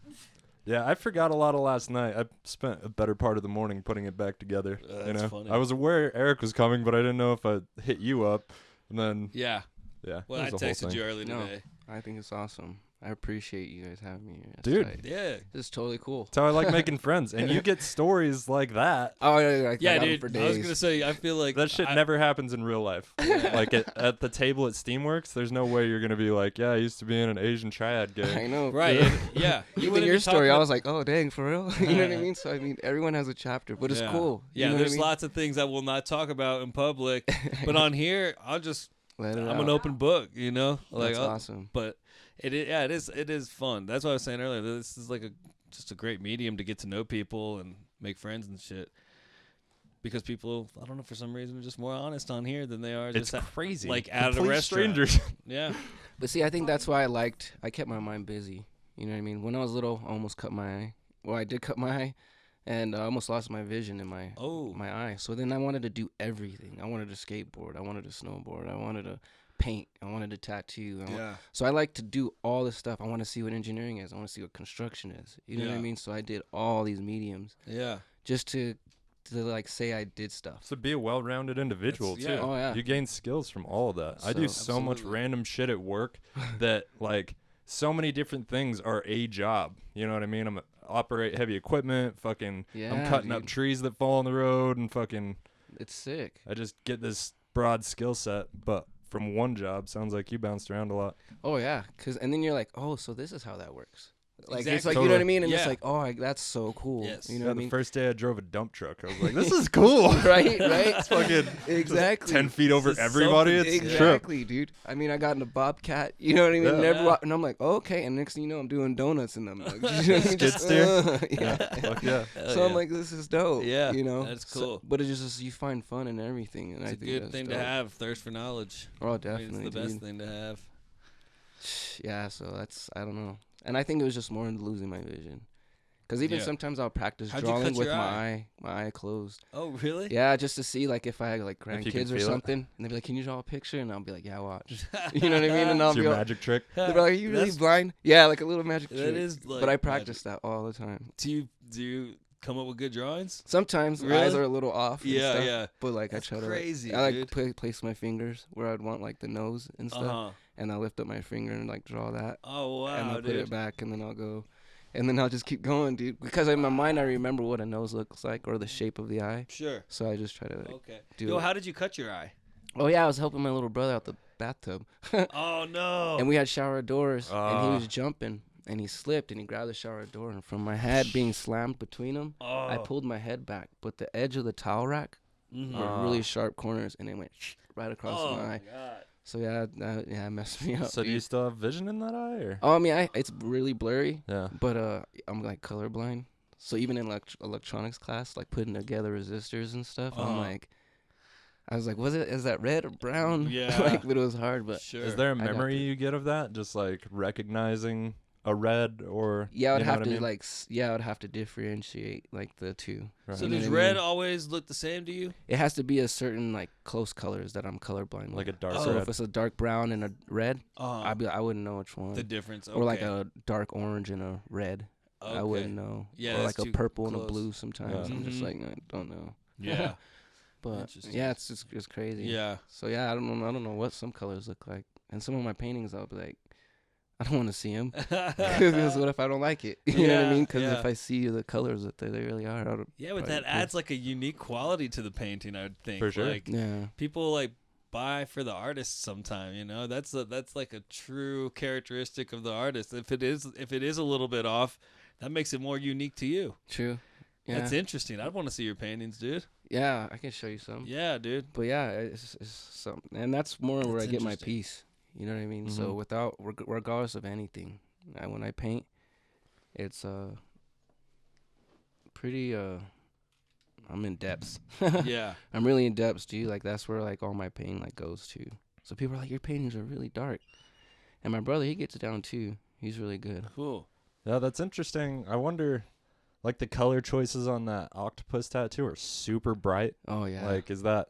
Speaker 1: Yeah, I forgot a lot of last night. I spent a better part of the morning putting it back together.
Speaker 4: That's funny.
Speaker 1: I was aware Eric was coming, but I didn't know if I hit you up. And then,
Speaker 4: Yeah.
Speaker 1: yeah.
Speaker 4: Well,
Speaker 1: it
Speaker 4: I
Speaker 1: was the whole
Speaker 4: texted
Speaker 1: thing.
Speaker 4: you early
Speaker 3: No.
Speaker 4: today.
Speaker 3: I think it's awesome. I appreciate you guys having me here. That's
Speaker 1: Dude.
Speaker 3: tight.
Speaker 4: Yeah.
Speaker 3: This is totally cool.
Speaker 1: That's how I like making friends. And you get stories like that.
Speaker 3: Oh, yeah,
Speaker 4: Yeah,
Speaker 3: I got 'em
Speaker 4: dude.
Speaker 3: for
Speaker 4: I was
Speaker 3: days.
Speaker 4: gonna say, I feel like
Speaker 1: That shit never happens in real life. Like at the table at Steamworks, there's no way you're going to be like, yeah, I used to be in an Asian triad gang.
Speaker 3: I know.
Speaker 4: Right. Yeah. You
Speaker 3: Even
Speaker 4: wouldn't
Speaker 3: your
Speaker 4: be
Speaker 3: story, I
Speaker 4: talking
Speaker 3: was like, oh, dang, for real? You know what I mean? So, I mean, everyone has a chapter, but it's
Speaker 4: Yeah.
Speaker 3: cool. You
Speaker 4: Yeah,
Speaker 3: know what I
Speaker 4: there's
Speaker 3: mean?
Speaker 4: lots of things I will not talk about in public, but on here, I'm
Speaker 3: Let it
Speaker 4: an
Speaker 3: out.
Speaker 4: open book, you know. Like,
Speaker 3: That's awesome.
Speaker 4: But it is fun. That's what I was saying earlier. This is like just a great medium to get to know people and make friends and shit. Because people, I don't know, for some reason, are just more honest on here than they are
Speaker 1: It's
Speaker 4: just
Speaker 1: crazy.
Speaker 4: like at a
Speaker 1: Complete
Speaker 4: restaurant.
Speaker 1: strangers.
Speaker 4: Yeah.
Speaker 3: But see, I think that's why I kept my mind busy. You know what I mean? When I was little, I almost cut my eye. Well, I did cut my eye, and I almost lost my vision in my eye. So then I wanted to do everything. I wanted to skateboard. I wanted to snowboard. I wanted to paint. I wanted to tattoo. So I like to do all this stuff. I want to see what engineering is. I want to see what construction is. You know what I mean? So I did all these mediums
Speaker 4: Yeah.
Speaker 3: just to like say I did stuff.
Speaker 1: To be a well-rounded individual,
Speaker 4: That's-
Speaker 1: too.
Speaker 4: yeah.
Speaker 3: Oh, yeah.
Speaker 1: You gain skills from all of that. I do so much
Speaker 4: Absolutely.
Speaker 1: random shit at work that, like, so many different things are a job. You know what I mean? I'm operate heavy equipment, fucking, I'm
Speaker 3: Yeah,
Speaker 1: cutting up
Speaker 3: dude.
Speaker 1: trees that fall on the road, and fucking,
Speaker 3: It's sick.
Speaker 1: I just get this broad skill set, but from one job. Sounds like you bounced around a lot.
Speaker 3: Oh yeah, and then you're like, oh, so this is how that works. Like it's
Speaker 4: Exactly.
Speaker 3: like you know what I mean, and
Speaker 4: Yeah.
Speaker 3: it's like, oh, that's so cool.
Speaker 4: Yes.
Speaker 3: You know
Speaker 1: Yeah,
Speaker 3: what I
Speaker 1: the
Speaker 3: mean?
Speaker 1: first day I drove a dump truck, I was like, this is cool.
Speaker 3: right.
Speaker 1: It's fucking
Speaker 3: Exactly.
Speaker 1: 10 feet over
Speaker 4: This is
Speaker 1: everybody.
Speaker 4: something-
Speaker 1: It's trip.
Speaker 3: Exactly, dude. I mean, I got in a Bobcat. You know what I mean?
Speaker 1: Yeah.
Speaker 3: And,
Speaker 4: Yeah.
Speaker 3: and I'm like, okay. And next thing you know, I'm doing donuts in them. Like, you know what I mean?
Speaker 1: Skid steer?
Speaker 3: Yeah.
Speaker 1: Fuck yeah.
Speaker 4: Hell
Speaker 3: So I'm
Speaker 4: yeah.
Speaker 3: like, this is dope.
Speaker 4: Yeah,
Speaker 3: You know,
Speaker 4: that's
Speaker 3: So-
Speaker 4: cool.
Speaker 3: but it's just you find fun in everything, and
Speaker 4: It's
Speaker 3: I
Speaker 4: a
Speaker 3: think
Speaker 4: good
Speaker 3: that's
Speaker 4: thing
Speaker 3: dope.
Speaker 4: to have. Thirst for knowledge.
Speaker 3: Oh,
Speaker 4: I mean,
Speaker 3: definitely,
Speaker 4: it's the best
Speaker 3: dude.
Speaker 4: thing to have.
Speaker 3: Yeah. So that's I don't know, and I think it was just more in losing my vision. Because even
Speaker 4: Yeah.
Speaker 3: sometimes I'll practice
Speaker 4: How'd you
Speaker 3: drawing
Speaker 4: cut
Speaker 3: with
Speaker 4: your
Speaker 3: my eye closed.
Speaker 4: Oh, really?
Speaker 3: Yeah, just to see like if I had like
Speaker 1: If you can
Speaker 3: grandkids or
Speaker 1: feel it.
Speaker 3: something, and they'd be like, "Can you draw a picture?" And I'll be like, "Yeah, watch." You know what I mean? And I'll
Speaker 1: It's
Speaker 3: be
Speaker 1: your
Speaker 3: all,
Speaker 1: magic trick.
Speaker 3: they'll be like, "Are you really
Speaker 4: That's-
Speaker 3: blind?" Yeah, like a little magic
Speaker 4: That
Speaker 3: trick.
Speaker 4: is like
Speaker 3: but I
Speaker 4: magic.
Speaker 3: practice that all the time.
Speaker 4: Do you come up with good drawings?
Speaker 3: Sometimes the
Speaker 4: Really?
Speaker 3: eyes are a little off. And
Speaker 4: Yeah,
Speaker 3: stuff,
Speaker 4: yeah.
Speaker 3: But like
Speaker 4: That's
Speaker 3: I try to,
Speaker 4: crazy,
Speaker 3: I like
Speaker 4: dude.
Speaker 3: place my fingers where I'd want like the nose and stuff,
Speaker 4: Uh-huh.
Speaker 3: and I lift up my finger and like draw that,
Speaker 4: Oh,
Speaker 3: and
Speaker 4: wow,
Speaker 3: I'll put
Speaker 4: dude.
Speaker 3: it back, and then I'll go. And then I'll just keep going, dude. Because in my mind, I remember what a nose looks like or the shape of the eye.
Speaker 4: Sure.
Speaker 3: So I just try to, like,
Speaker 4: Okay.
Speaker 3: do
Speaker 4: Yo,
Speaker 3: it.
Speaker 4: how did you cut your eye?
Speaker 3: Oh, yeah, I was helping my little brother out the bathtub.
Speaker 4: Oh, no.
Speaker 3: And we had shower doors, and he
Speaker 1: Ah.
Speaker 3: was jumping, and he slipped, and he grabbed the shower door. And from my head being slammed between them, I
Speaker 4: Oh.
Speaker 3: pulled my head back. But the edge of the towel rack
Speaker 4: Mhm.
Speaker 3: were really sharp corners, and it went right across
Speaker 4: Oh,
Speaker 3: my
Speaker 4: my
Speaker 3: eye.
Speaker 4: God.
Speaker 3: So, yeah, it messed me up.
Speaker 1: So do you
Speaker 3: dude.
Speaker 1: still have vision in that eye? Or?
Speaker 3: Oh, I mean, it's really blurry,
Speaker 1: Yeah.
Speaker 3: but I'm, like, colorblind. So even in electronics class, like putting together resistors and stuff, I was like, is that red or brown?
Speaker 4: Yeah.
Speaker 3: like, but it was hard. But
Speaker 4: Sure.
Speaker 1: Is there a
Speaker 3: I'd have
Speaker 1: memory
Speaker 3: to-
Speaker 1: you get of that? Just like recognizing a red or
Speaker 3: yeah, I would
Speaker 1: you know
Speaker 3: have
Speaker 1: what
Speaker 3: to
Speaker 1: I mean?
Speaker 3: like, I would have to differentiate like the two.
Speaker 1: Right.
Speaker 4: So
Speaker 3: You know
Speaker 4: does
Speaker 3: what I
Speaker 4: red
Speaker 3: mean?
Speaker 4: always look the same to you?
Speaker 3: It has to be a certain like close colors that I'm colorblind
Speaker 1: like a
Speaker 3: with.
Speaker 1: dark
Speaker 4: Oh,
Speaker 3: So
Speaker 1: red.
Speaker 3: if it's a dark brown and a red,
Speaker 4: Uh,
Speaker 3: I wouldn't know which one.
Speaker 4: the difference. Okay.
Speaker 3: Or like a dark orange and a red, I
Speaker 4: Okay.
Speaker 3: wouldn't know.
Speaker 4: Yeah,
Speaker 3: or
Speaker 4: that's
Speaker 3: like a
Speaker 4: too
Speaker 3: purple and a
Speaker 4: close.
Speaker 3: blue. Sometimes
Speaker 1: Yeah.
Speaker 3: I'm just
Speaker 4: Mhm.
Speaker 3: like I don't know.
Speaker 4: Yeah.
Speaker 3: But
Speaker 4: Interesting.
Speaker 3: yeah, it's crazy.
Speaker 4: Yeah.
Speaker 3: So yeah, I don't know what some colors look like. And some of my paintings, I'll be like, I don't want to see them. Because what if I don't like it? You know what I
Speaker 4: Yeah,
Speaker 3: mean? Because
Speaker 4: yeah.
Speaker 3: if I see the colors that they really are, I don't.
Speaker 4: Yeah, but
Speaker 3: Probably
Speaker 4: that
Speaker 3: cool.
Speaker 4: adds like a unique quality to the painting, I would think.
Speaker 1: For sure.
Speaker 4: Like
Speaker 3: Yeah.
Speaker 4: people like buy for the artist sometime, you know? That's like a true characteristic of the artist. If it is a little bit off, that makes it more unique to you.
Speaker 3: True. Yeah.
Speaker 4: That's interesting. I'd want to see your paintings, dude.
Speaker 3: Yeah, I can show you some.
Speaker 4: Yeah, dude.
Speaker 3: But yeah, it's something, and that's more where
Speaker 4: That's
Speaker 3: I get my
Speaker 4: interesting.
Speaker 3: peace. You know what I mean? So
Speaker 1: Mhm.
Speaker 3: without regardless of anything, when I paint, it's pretty I'm in depths.
Speaker 4: Yeah.
Speaker 3: I'm really in depths, dude. Like that's where like all my pain like goes to. So people are like, your paintings are really dark, and my brother he gets it down too. He's really good.
Speaker 4: Cool.
Speaker 1: Yeah, that's interesting. I wonder, like the color choices on that octopus tattoo are super bright.
Speaker 3: Oh yeah.
Speaker 1: Like, is that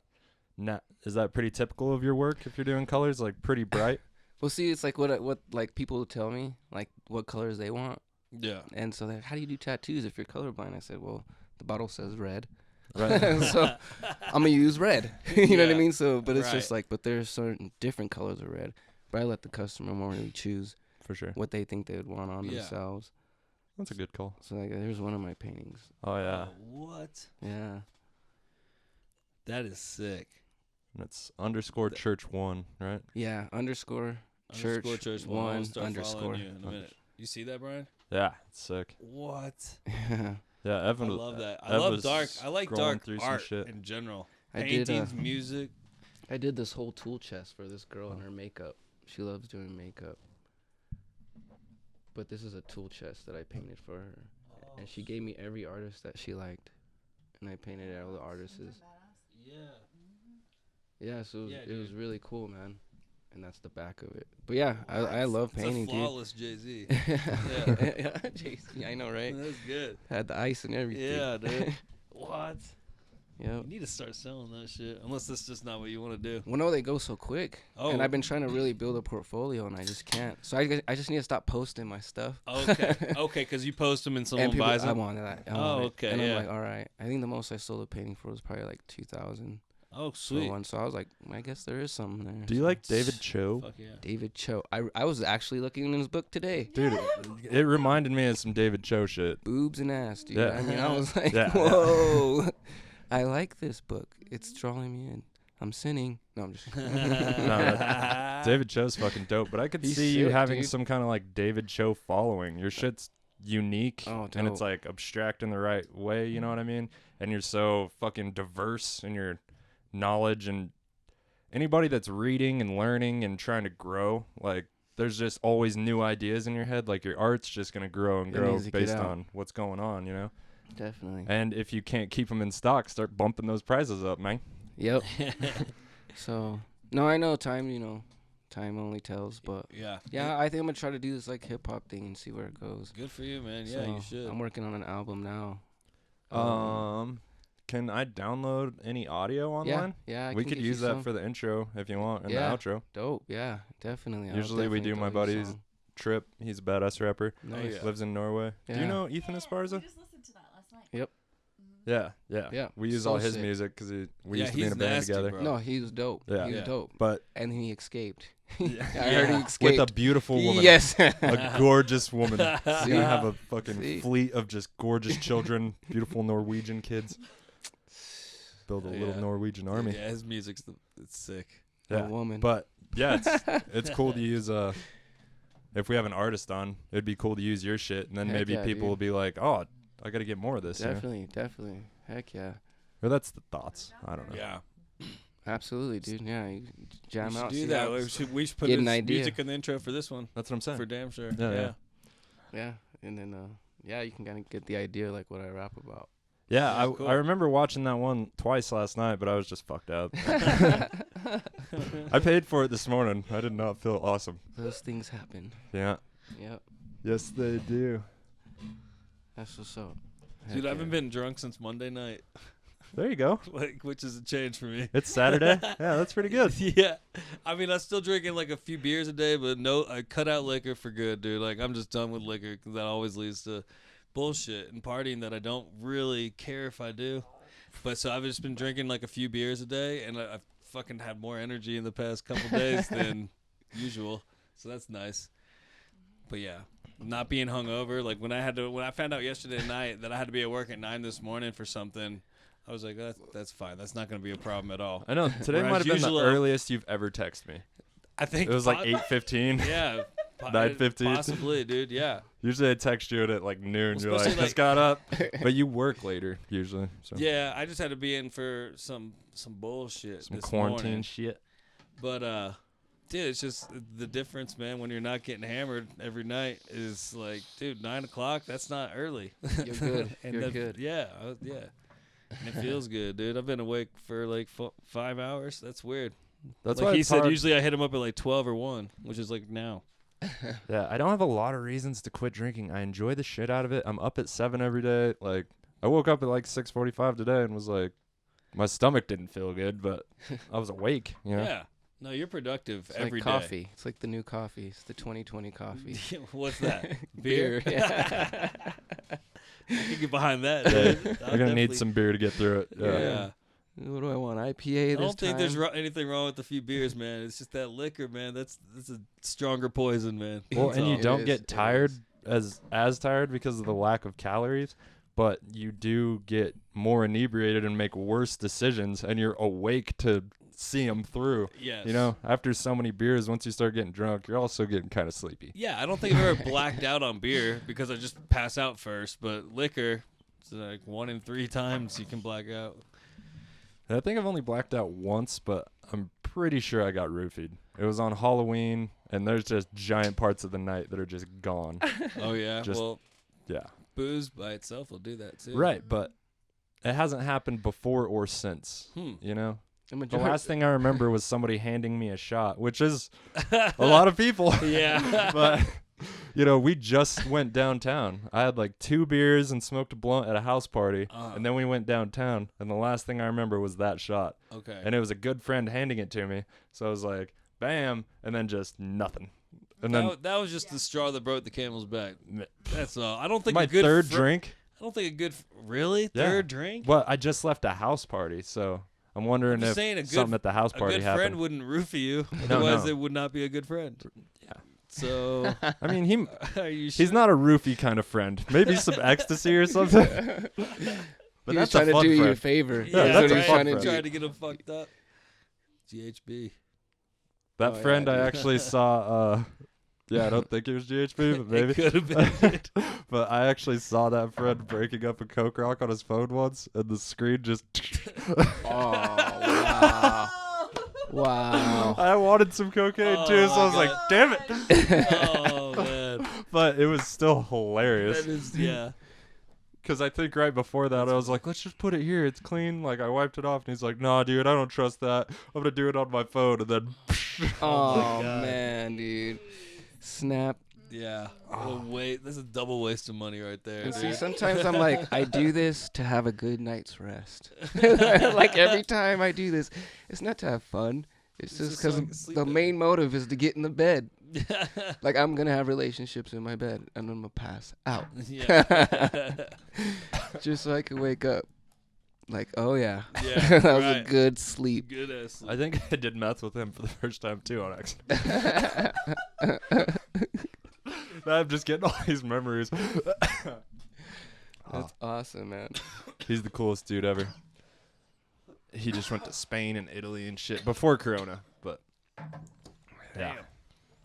Speaker 1: pretty typical of your work if you're doing colors like pretty bright?
Speaker 3: well, see, it's like what like people tell me like what colors they want,
Speaker 4: Yeah.
Speaker 3: and so they're like, how do you do tattoos if you're colorblind? I said, well, the bottle says red.
Speaker 1: Right.
Speaker 3: So I'm gonna use red. You know what I
Speaker 4: Yeah.
Speaker 3: mean? So, but it's
Speaker 4: Right.
Speaker 3: just like, but there's certain different colors of red. But I let the customer more really choose.
Speaker 1: For sure.
Speaker 3: what they think they would want on themselves.
Speaker 1: That's a good call.
Speaker 3: So like, there's one of my paintings.
Speaker 1: Oh, yeah.
Speaker 4: What?
Speaker 3: Yeah.
Speaker 4: That is sick.
Speaker 1: And it's _church1, right?
Speaker 3: Yeah. Underscore church
Speaker 4: Church
Speaker 3: one
Speaker 4: I'll start
Speaker 3: underscore.
Speaker 4: following you in a minute. You see that, Brian?
Speaker 1: Yeah, it's sick.
Speaker 4: What?
Speaker 3: Yeah.
Speaker 1: Yeah,
Speaker 4: I
Speaker 1: Evan.
Speaker 4: love that. I
Speaker 1: Ev
Speaker 4: love
Speaker 1: was
Speaker 4: dark. I like
Speaker 1: scrolling
Speaker 4: dark
Speaker 1: through some
Speaker 4: art
Speaker 1: shit.
Speaker 4: in general.
Speaker 3: I did,
Speaker 4: Paintings, music.
Speaker 3: I did this whole tool chest for this girl and her makeup. She loves doing makeup. But this is a tool chest that I painted for her. And she gave me every artist that she liked. And I painted all the artists.
Speaker 4: Yeah.
Speaker 3: Yeah, so
Speaker 4: Yeah,
Speaker 3: it was
Speaker 4: dude.
Speaker 3: really cool, man. And that's the back of it. But yeah, I love painting,
Speaker 4: It's a flawless Jay-Z.
Speaker 3: dude.
Speaker 4: Yeah.
Speaker 3: Yeah, Jay-Z, I know, right?
Speaker 4: That's good.
Speaker 3: Had the ice and everything.
Speaker 4: Yeah, dude. What?
Speaker 3: Yep.
Speaker 4: You need to start selling that shit. Unless that's just not what you want to do.
Speaker 3: Well, no, they go so quick.
Speaker 4: Oh.
Speaker 3: And I've been trying to really build a portfolio, and I just can't. So I just need to stop posting my stuff.
Speaker 4: Okay. Okay, because you post them and someone
Speaker 3: And people,
Speaker 4: buys
Speaker 3: I
Speaker 4: them.
Speaker 3: wanted that. I
Speaker 4: Oh,
Speaker 3: want it.
Speaker 4: okay,
Speaker 3: And
Speaker 4: yeah.
Speaker 3: I'm like, all right. I think the most I sold a painting for was probably like 2,000
Speaker 4: Oh,
Speaker 3: for
Speaker 4: sweet.
Speaker 3: one. So I was like, I guess there is something there.
Speaker 1: Do you
Speaker 3: So-
Speaker 1: like David Cho?
Speaker 4: Fuck yeah.
Speaker 3: David Cho? I was actually looking in his book today.
Speaker 1: Dude, it reminded me of some David Cho shit.
Speaker 3: Boobs and ass, dude.
Speaker 1: Yeah.
Speaker 3: I mean, I was like,
Speaker 1: Yeah.
Speaker 3: whoa. I like this book. It's drawing me in. I'm sinning. No, I'm just.
Speaker 1: David Cho's fucking dope, but I could
Speaker 3: He's
Speaker 1: see you
Speaker 3: sick,
Speaker 1: having
Speaker 3: dude.
Speaker 1: some kind of like David Cho following. Your shit's unique
Speaker 3: Oh,
Speaker 1: and it's
Speaker 3: dope.
Speaker 1: like abstract in the right way, you know what I mean? And you're so fucking diverse in your knowledge, and anybody that's reading and learning and trying to grow, like there's just always new ideas in your head. Like your art's just going to grow and
Speaker 3: It
Speaker 1: grow
Speaker 3: needs to get
Speaker 1: based
Speaker 3: out.
Speaker 1: on what's going on, you know?
Speaker 3: Definitely.
Speaker 1: And if you can't keep them in stock, start bumping those prices up, man.
Speaker 3: Yep. So, no, I know time, time only tells, but
Speaker 4: Yeah.
Speaker 3: yeah, I think I'm going to try to do this like hip hop thing and see where it goes.
Speaker 4: Good for you, man. Yeah,
Speaker 3: So,
Speaker 4: you should.
Speaker 3: I'm working on an album now.
Speaker 1: Can I download any audio
Speaker 3: Yeah,
Speaker 1: online?
Speaker 3: yeah. I
Speaker 1: We
Speaker 3: can
Speaker 1: could
Speaker 3: get you
Speaker 1: use that
Speaker 3: some.
Speaker 1: for the intro if you want, and
Speaker 3: Yeah.
Speaker 1: the outro.
Speaker 3: Dope, yeah, definitely. I'll
Speaker 1: Usually we
Speaker 3: definitely
Speaker 1: do my
Speaker 3: throw you
Speaker 1: buddy's
Speaker 3: some.
Speaker 1: Trip. He's a badass rapper.
Speaker 3: Nice.
Speaker 4: yeah.
Speaker 1: Lives in Norway. Do
Speaker 3: Yeah.
Speaker 1: you know Ethan Esparza?
Speaker 6: We just listened to that last night.
Speaker 1: Yeah.
Speaker 3: Yeah,
Speaker 1: We use
Speaker 3: so
Speaker 1: all his
Speaker 3: sick.
Speaker 1: music because we
Speaker 4: Yeah,
Speaker 1: used to be in
Speaker 4: he's
Speaker 1: a band
Speaker 4: nasty,
Speaker 1: together.
Speaker 4: bro.
Speaker 3: No, he was dope.
Speaker 1: Yeah.
Speaker 3: He was
Speaker 4: Yeah.
Speaker 3: dope.
Speaker 1: But
Speaker 3: And then he escaped. I
Speaker 1: Yeah.
Speaker 3: heard he
Speaker 4: Yeah.
Speaker 3: escaped.
Speaker 1: with a beautiful woman.
Speaker 3: Yes.
Speaker 1: A gorgeous woman. He's
Speaker 3: See?
Speaker 1: gonna have a fucking
Speaker 3: See?
Speaker 1: fleet of just gorgeous children, beautiful Norwegian kids. Build a
Speaker 4: Oh,
Speaker 1: little
Speaker 4: yeah.
Speaker 1: Norwegian army.
Speaker 4: Yeah, his music's it's sick.
Speaker 3: A
Speaker 1: Yeah.
Speaker 3: woman.
Speaker 1: But yeah, it's cool to use if we have an artist on, it'd be cool to use your shit, and then
Speaker 3: Heck
Speaker 1: maybe
Speaker 3: yeah,
Speaker 1: people
Speaker 3: dude.
Speaker 1: will be like, "Oh, I got to get more of this." you know?
Speaker 3: Definitely. Heck yeah.
Speaker 1: Or that's the thoughts. I don't know.
Speaker 4: Yeah.
Speaker 3: Absolutely, dude. Yeah, you jam
Speaker 4: We should
Speaker 3: out.
Speaker 4: do
Speaker 3: see
Speaker 4: that.
Speaker 3: how
Speaker 4: We
Speaker 3: it's-
Speaker 4: should put
Speaker 3: get an
Speaker 4: his
Speaker 3: idea.
Speaker 4: music in the intro for this one.
Speaker 1: That's what I'm saying.
Speaker 4: For damn sure.
Speaker 1: Yeah.
Speaker 3: Yeah, and then you can kind of get the idea like what I rap about.
Speaker 1: Yeah,
Speaker 4: That's cool.
Speaker 1: I remember watching that one twice last night, but I was just fucked up. I paid for it this morning. I did not feel awesome.
Speaker 3: Those things happen.
Speaker 1: Yeah.
Speaker 3: Yep,
Speaker 1: Yes, they do.
Speaker 3: that's what's up.
Speaker 4: Dude,
Speaker 3: Heck
Speaker 4: I haven't
Speaker 3: yeah.
Speaker 4: been drunk since Monday night.
Speaker 1: There you go.
Speaker 4: Which is a change for me.
Speaker 1: It's Saturday. Yeah, that's pretty good.
Speaker 4: Yeah. I mean, I'm still drinking like a few beers a day, but no, I cut out liquor for good, dude. Like, I'm just done with liquor because that always leads to bullshit and partying that I don't really care if I do. But so I've just been drinking like a few beers a day, and I've fucking had more energy in the past couple days than usual. So that's nice. But yeah, not being hungover. Like when I found out yesterday night that I had to be at work at 9 this morning for something, I was like, that's fine. That's not going to be a problem at all.
Speaker 1: I know. Today
Speaker 4: Whereas
Speaker 1: might have been the
Speaker 4: usually-
Speaker 1: earliest you've ever texted me.
Speaker 4: I think
Speaker 1: It was like
Speaker 4: po-
Speaker 1: 8:15.
Speaker 4: Yeah.
Speaker 1: 9:15.
Speaker 4: Possibly, dude. Yeah.
Speaker 1: Usually I text you at like noon.
Speaker 4: Well,
Speaker 1: You're like,
Speaker 4: especially,
Speaker 1: just got up. But you work later usually. So
Speaker 4: Yeah, I just had to be in for some bullshit.
Speaker 1: some
Speaker 4: this
Speaker 1: quarantine
Speaker 4: morning.
Speaker 1: shit.
Speaker 4: But dude, it's just the difference, man. When you're not getting hammered every night, is like, dude, 9 o'clock. That's not early.
Speaker 3: You're good.
Speaker 4: And
Speaker 3: You're
Speaker 4: that-
Speaker 3: good.
Speaker 4: Yeah, yeah. And it feels good, dude. I've been awake for like 5 hours. That's weird.
Speaker 1: That's
Speaker 4: like
Speaker 1: why
Speaker 4: he
Speaker 1: it's
Speaker 4: said,
Speaker 1: hard.
Speaker 4: usually I hit him up at like 12 or 1, which is like now.
Speaker 1: Yeah, I don't have a lot of reasons to quit drinking. I enjoy the shit out of it. I'm up at 7 every day. Like I woke up at like 6:45 today and was like, my stomach didn't feel good, but I was awake. You know?
Speaker 4: Yeah. No, you're productive
Speaker 3: It's
Speaker 4: every
Speaker 3: like
Speaker 4: day.
Speaker 3: coffee. It's like the new coffee. It's the 2020 coffee.
Speaker 4: What's that?
Speaker 3: Beer. Yeah.
Speaker 4: I can get behind that.
Speaker 1: Yeah,
Speaker 4: dude.
Speaker 1: We're
Speaker 4: I'll
Speaker 1: gonna need
Speaker 4: definitely-
Speaker 1: some beer to get through it.
Speaker 4: Yeah.
Speaker 3: What do I want? IPA
Speaker 4: I
Speaker 3: this
Speaker 4: don't think there's
Speaker 3: time?
Speaker 4: anything wrong with a few beers, man. It's just that liquor, man. That's a stronger poison, man.
Speaker 1: Well,
Speaker 4: That's
Speaker 1: and you
Speaker 4: all.
Speaker 1: don't
Speaker 3: is,
Speaker 1: get
Speaker 3: it
Speaker 1: tired
Speaker 3: is.
Speaker 1: as tired because of the lack of calories, but you do get more inebriated and make worse decisions, and you're awake to see them through.
Speaker 4: Yes.
Speaker 1: You know, after so many beers, once you start getting drunk, you're also getting kind of sleepy.
Speaker 4: Yeah, I don't think I've ever blacked out on beer because I just pass out first. But liquor, it's like 1 in 3 times you can black out.
Speaker 1: And I think I've only blacked out once, but I'm pretty sure I got roofied. It was on Halloween, and there's just giant parts of the night that are just gone.
Speaker 4: Oh yeah.
Speaker 1: Just-
Speaker 4: Well,
Speaker 1: Yeah.
Speaker 4: booze by itself will do that too.
Speaker 1: Right, but it hasn't happened before or since. You know? The last thing I remember was somebody handing me a shot, which is a lot of people.
Speaker 4: Yeah.
Speaker 1: But, you know, we just went downtown. I had like 2 beers and smoked a blunt at a house party, and then we went downtown, and the last thing I remember was that shot.
Speaker 4: Okay.
Speaker 1: And it was a good friend handing it to me, so I was like, bam, and then just nothing. And then
Speaker 4: that was just the straw that broke the camel's back. That's all. I don't think
Speaker 1: my
Speaker 4: a good
Speaker 1: third drink.
Speaker 4: I don't think a good really
Speaker 1: Yeah.
Speaker 4: third drink.
Speaker 1: Well, I just left a house party, so I'm wondering
Speaker 4: I'm just
Speaker 1: if
Speaker 4: saying a good-
Speaker 1: something at the house
Speaker 4: A
Speaker 1: party
Speaker 4: good
Speaker 1: happened.
Speaker 4: friend wouldn't roofie you.
Speaker 1: No,
Speaker 4: Otherwise,
Speaker 1: no.
Speaker 4: it would not be a good friend.
Speaker 1: Yeah.
Speaker 4: So,
Speaker 1: I mean, he
Speaker 4: are you sure?
Speaker 1: he's not a roofie kind of friend. Maybe some ecstasy or something. But
Speaker 3: He was
Speaker 1: that's
Speaker 3: trying
Speaker 1: a
Speaker 3: to
Speaker 1: fun
Speaker 3: do you a
Speaker 1: friend.
Speaker 3: favor.
Speaker 1: Yeah,
Speaker 3: That's
Speaker 1: that's
Speaker 3: what
Speaker 1: a
Speaker 3: he's
Speaker 1: fun
Speaker 3: trying to
Speaker 1: friend.
Speaker 3: do.
Speaker 4: Trying to get him fucked up. GHB.
Speaker 1: That
Speaker 3: Oh, yeah,
Speaker 1: friend I
Speaker 3: dude.
Speaker 1: actually saw. Yeah, I don't think it was GHB, but maybe.
Speaker 4: It could have been.
Speaker 1: But I actually saw that friend breaking up a Coke Rock on his phone once, and the screen just.
Speaker 3: Oh, wow. Wow.
Speaker 1: I wanted some cocaine
Speaker 4: Oh,
Speaker 1: too, so I was
Speaker 4: my
Speaker 1: like, "Damn it!"
Speaker 4: Oh man,
Speaker 1: But it was still hilarious.
Speaker 4: that is yeah.
Speaker 1: Because I think right before that, I was like, let's just put it here. It's clean. Like, I wiped it off. And he's like, nah, dude, I don't trust that. I'm going to do it on my phone. And then,
Speaker 3: Oh, man, dude. Snap.
Speaker 4: Yeah. Wait, this is a double waste of money right there.
Speaker 3: And see,
Speaker 4: dude.
Speaker 3: sometimes I'm like, I do this to have a good night's rest. Like, every time I do this, it's not to have fun. It's just
Speaker 4: just so I can
Speaker 3: because
Speaker 4: sleep
Speaker 3: the
Speaker 4: better.
Speaker 3: main motive is to get in the bed. Like, I'm going to have relationships in my bed, and I'm going to pass out.
Speaker 4: Yeah.
Speaker 3: Just so I can wake up. Like, oh, yeah.
Speaker 4: Yeah,
Speaker 3: That was a
Speaker 4: right.
Speaker 3: good sleep.
Speaker 4: Good ass.
Speaker 1: I think I did meth with him for the first time, too, on accident. Now I'm just getting all these memories.
Speaker 3: That's awesome, man.
Speaker 1: He's the coolest dude ever. He just went to Spain and Italy and shit before Corona. But, yeah.
Speaker 4: Damn.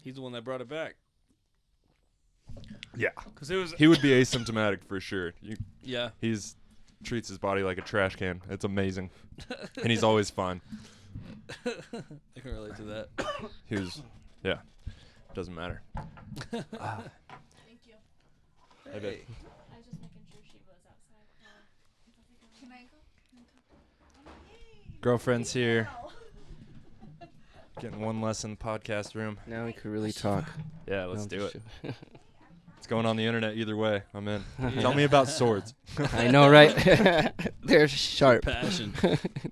Speaker 4: He's the one that brought it back.
Speaker 1: Yeah.
Speaker 4: Cause it was.
Speaker 1: He would be asymptomatic for sure.
Speaker 4: Yeah.
Speaker 1: He's treats his body like a trash can. It's amazing. And he's always fine.
Speaker 4: I can relate to that.
Speaker 1: He was, yeah. Doesn't matter.
Speaker 6: Thank you.
Speaker 1: I bet.
Speaker 6: I was just making sure she was outside. Can I go?
Speaker 1: Girlfriend's here. Getting one less in the podcast room.
Speaker 3: Now we could really talk.
Speaker 1: Yeah, let's
Speaker 3: No,
Speaker 1: do it.
Speaker 3: just-
Speaker 1: It's going on the internet either way. I'm in. Tell me about swords.
Speaker 3: I know, right? They're sharp.
Speaker 4: Passion.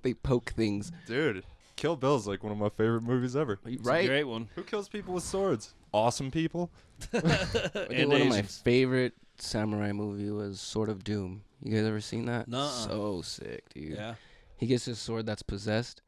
Speaker 3: They poke things.
Speaker 1: Dude, Kill Bill's like one of my favorite movies ever.
Speaker 4: It's a
Speaker 3: Right?
Speaker 4: great one.
Speaker 1: Who kills people with swords? Awesome people.
Speaker 3: I think
Speaker 4: And
Speaker 3: one of my
Speaker 4: Asians.
Speaker 3: favorite samurai movie was Sword of Doom. You guys ever seen that?
Speaker 4: Nuh-uh.
Speaker 3: So sick, dude.
Speaker 4: Yeah.
Speaker 3: He gets his sword that's possessed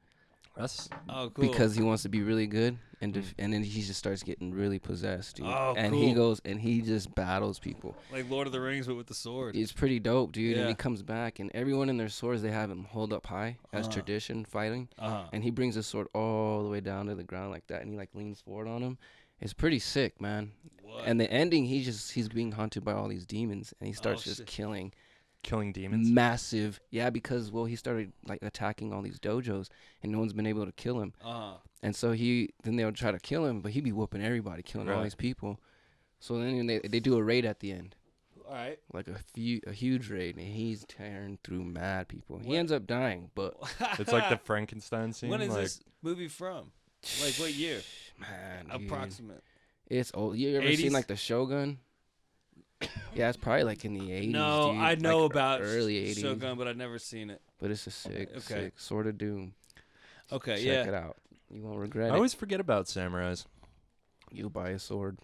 Speaker 1: That's
Speaker 4: Oh, cool.
Speaker 3: because he wants to be really good, and and then he just starts getting really possessed, dude.
Speaker 4: Oh,
Speaker 3: and
Speaker 4: cool.
Speaker 3: he goes and he just battles people.
Speaker 4: like Lord of the Rings, but with the sword.
Speaker 3: It's pretty dope, dude. And
Speaker 4: Yeah.
Speaker 3: he comes back, and everyone in their swords they have him hold up high as
Speaker 4: Uh-huh.
Speaker 3: tradition fighting.
Speaker 4: Uh-huh.
Speaker 3: And he brings his sword all the way down to the ground like that, and he like leans forward on him. It's pretty sick, man.
Speaker 4: What?
Speaker 3: And the ending, he's being hunted by all these demons, and he starts just
Speaker 4: shit.
Speaker 3: killing
Speaker 1: killing demons.
Speaker 3: massive. Yeah, because he started like attacking all these dojos, and no one's been able to kill him. And so then they would try to kill him, but he'd be whooping everybody, killing all
Speaker 1: Right.
Speaker 3: these people. So then they do a raid at the end,
Speaker 4: All right.
Speaker 3: like a huge raid, and he's tearing through mad people. He
Speaker 4: What?
Speaker 3: ends up dying, but
Speaker 1: It's like the Frankenstein scene.
Speaker 4: When is
Speaker 1: like,
Speaker 4: this movie from? Like what year?
Speaker 3: man, dude,
Speaker 4: Approximate.
Speaker 3: it's old. You ever
Speaker 4: 80s?
Speaker 3: seen like the Shogun? Yeah, it's probably like in the 80s.
Speaker 4: No,
Speaker 3: dude.
Speaker 4: I know
Speaker 3: like
Speaker 4: about
Speaker 3: early 80s.
Speaker 4: Shogun, but I've never seen it.
Speaker 3: But it's a sick,
Speaker 4: Okay.
Speaker 3: sick Sword of Doom.
Speaker 4: Okay,
Speaker 3: Check
Speaker 4: yeah.
Speaker 3: it out. You won't regret
Speaker 1: I
Speaker 3: it.
Speaker 1: always forget about samurais.
Speaker 3: You'll buy a sword.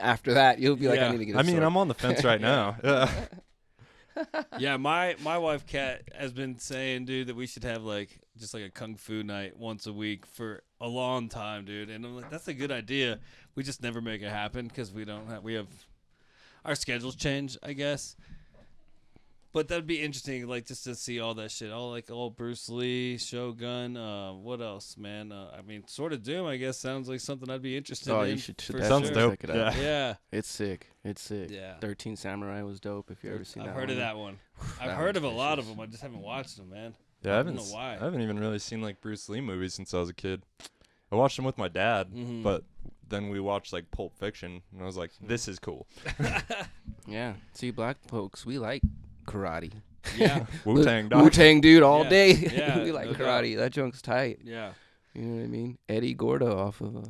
Speaker 3: After that, you'll be like,
Speaker 4: Yeah.
Speaker 3: I need to get a
Speaker 1: I
Speaker 3: sword.
Speaker 1: mean, I'm on the fence right now. Yeah.
Speaker 4: Yeah, my wife Kat has been saying, dude, that we should have like just like a kung fu night once a week for a long time, dude. And I'm like, that's a good idea. We just never make it happen because we have our schedules change, I guess. But that'd be interesting, like just to see all that shit, all Bruce Lee, Shogun. What else, man? I mean, Sword of Doom. I guess sounds like something I'd be interested in.
Speaker 3: Oh, you should
Speaker 4: for
Speaker 3: definitely
Speaker 1: Sounds dope.
Speaker 3: check it out.
Speaker 4: Yeah.
Speaker 3: It's sick. It's sick.
Speaker 4: Yeah.
Speaker 3: 13 Samurai was dope. If you ever seen
Speaker 4: I've
Speaker 3: that,
Speaker 4: heard of that one. I've
Speaker 3: That
Speaker 4: heard of
Speaker 3: one's
Speaker 4: a lot of
Speaker 3: vicious.
Speaker 4: them. I just haven't watched them, man.
Speaker 1: Yeah,
Speaker 4: I don't know why.
Speaker 1: I haven't even really seen like Bruce Lee movies since I was a kid. I watched them with my dad,
Speaker 4: Mhm.
Speaker 1: but then we watched like Pulp Fiction, and I was like, this is cool.
Speaker 3: Yeah. See, black folks, we like karate.
Speaker 4: Yeah.
Speaker 1: Wu-Tang, dog.
Speaker 3: Wu-Tang dude all
Speaker 4: Yeah.
Speaker 3: day.
Speaker 4: Yeah,
Speaker 3: we like
Speaker 4: no
Speaker 3: karate. That junk's tight.
Speaker 4: Yeah.
Speaker 3: You know what I mean? Eddie Gordo off of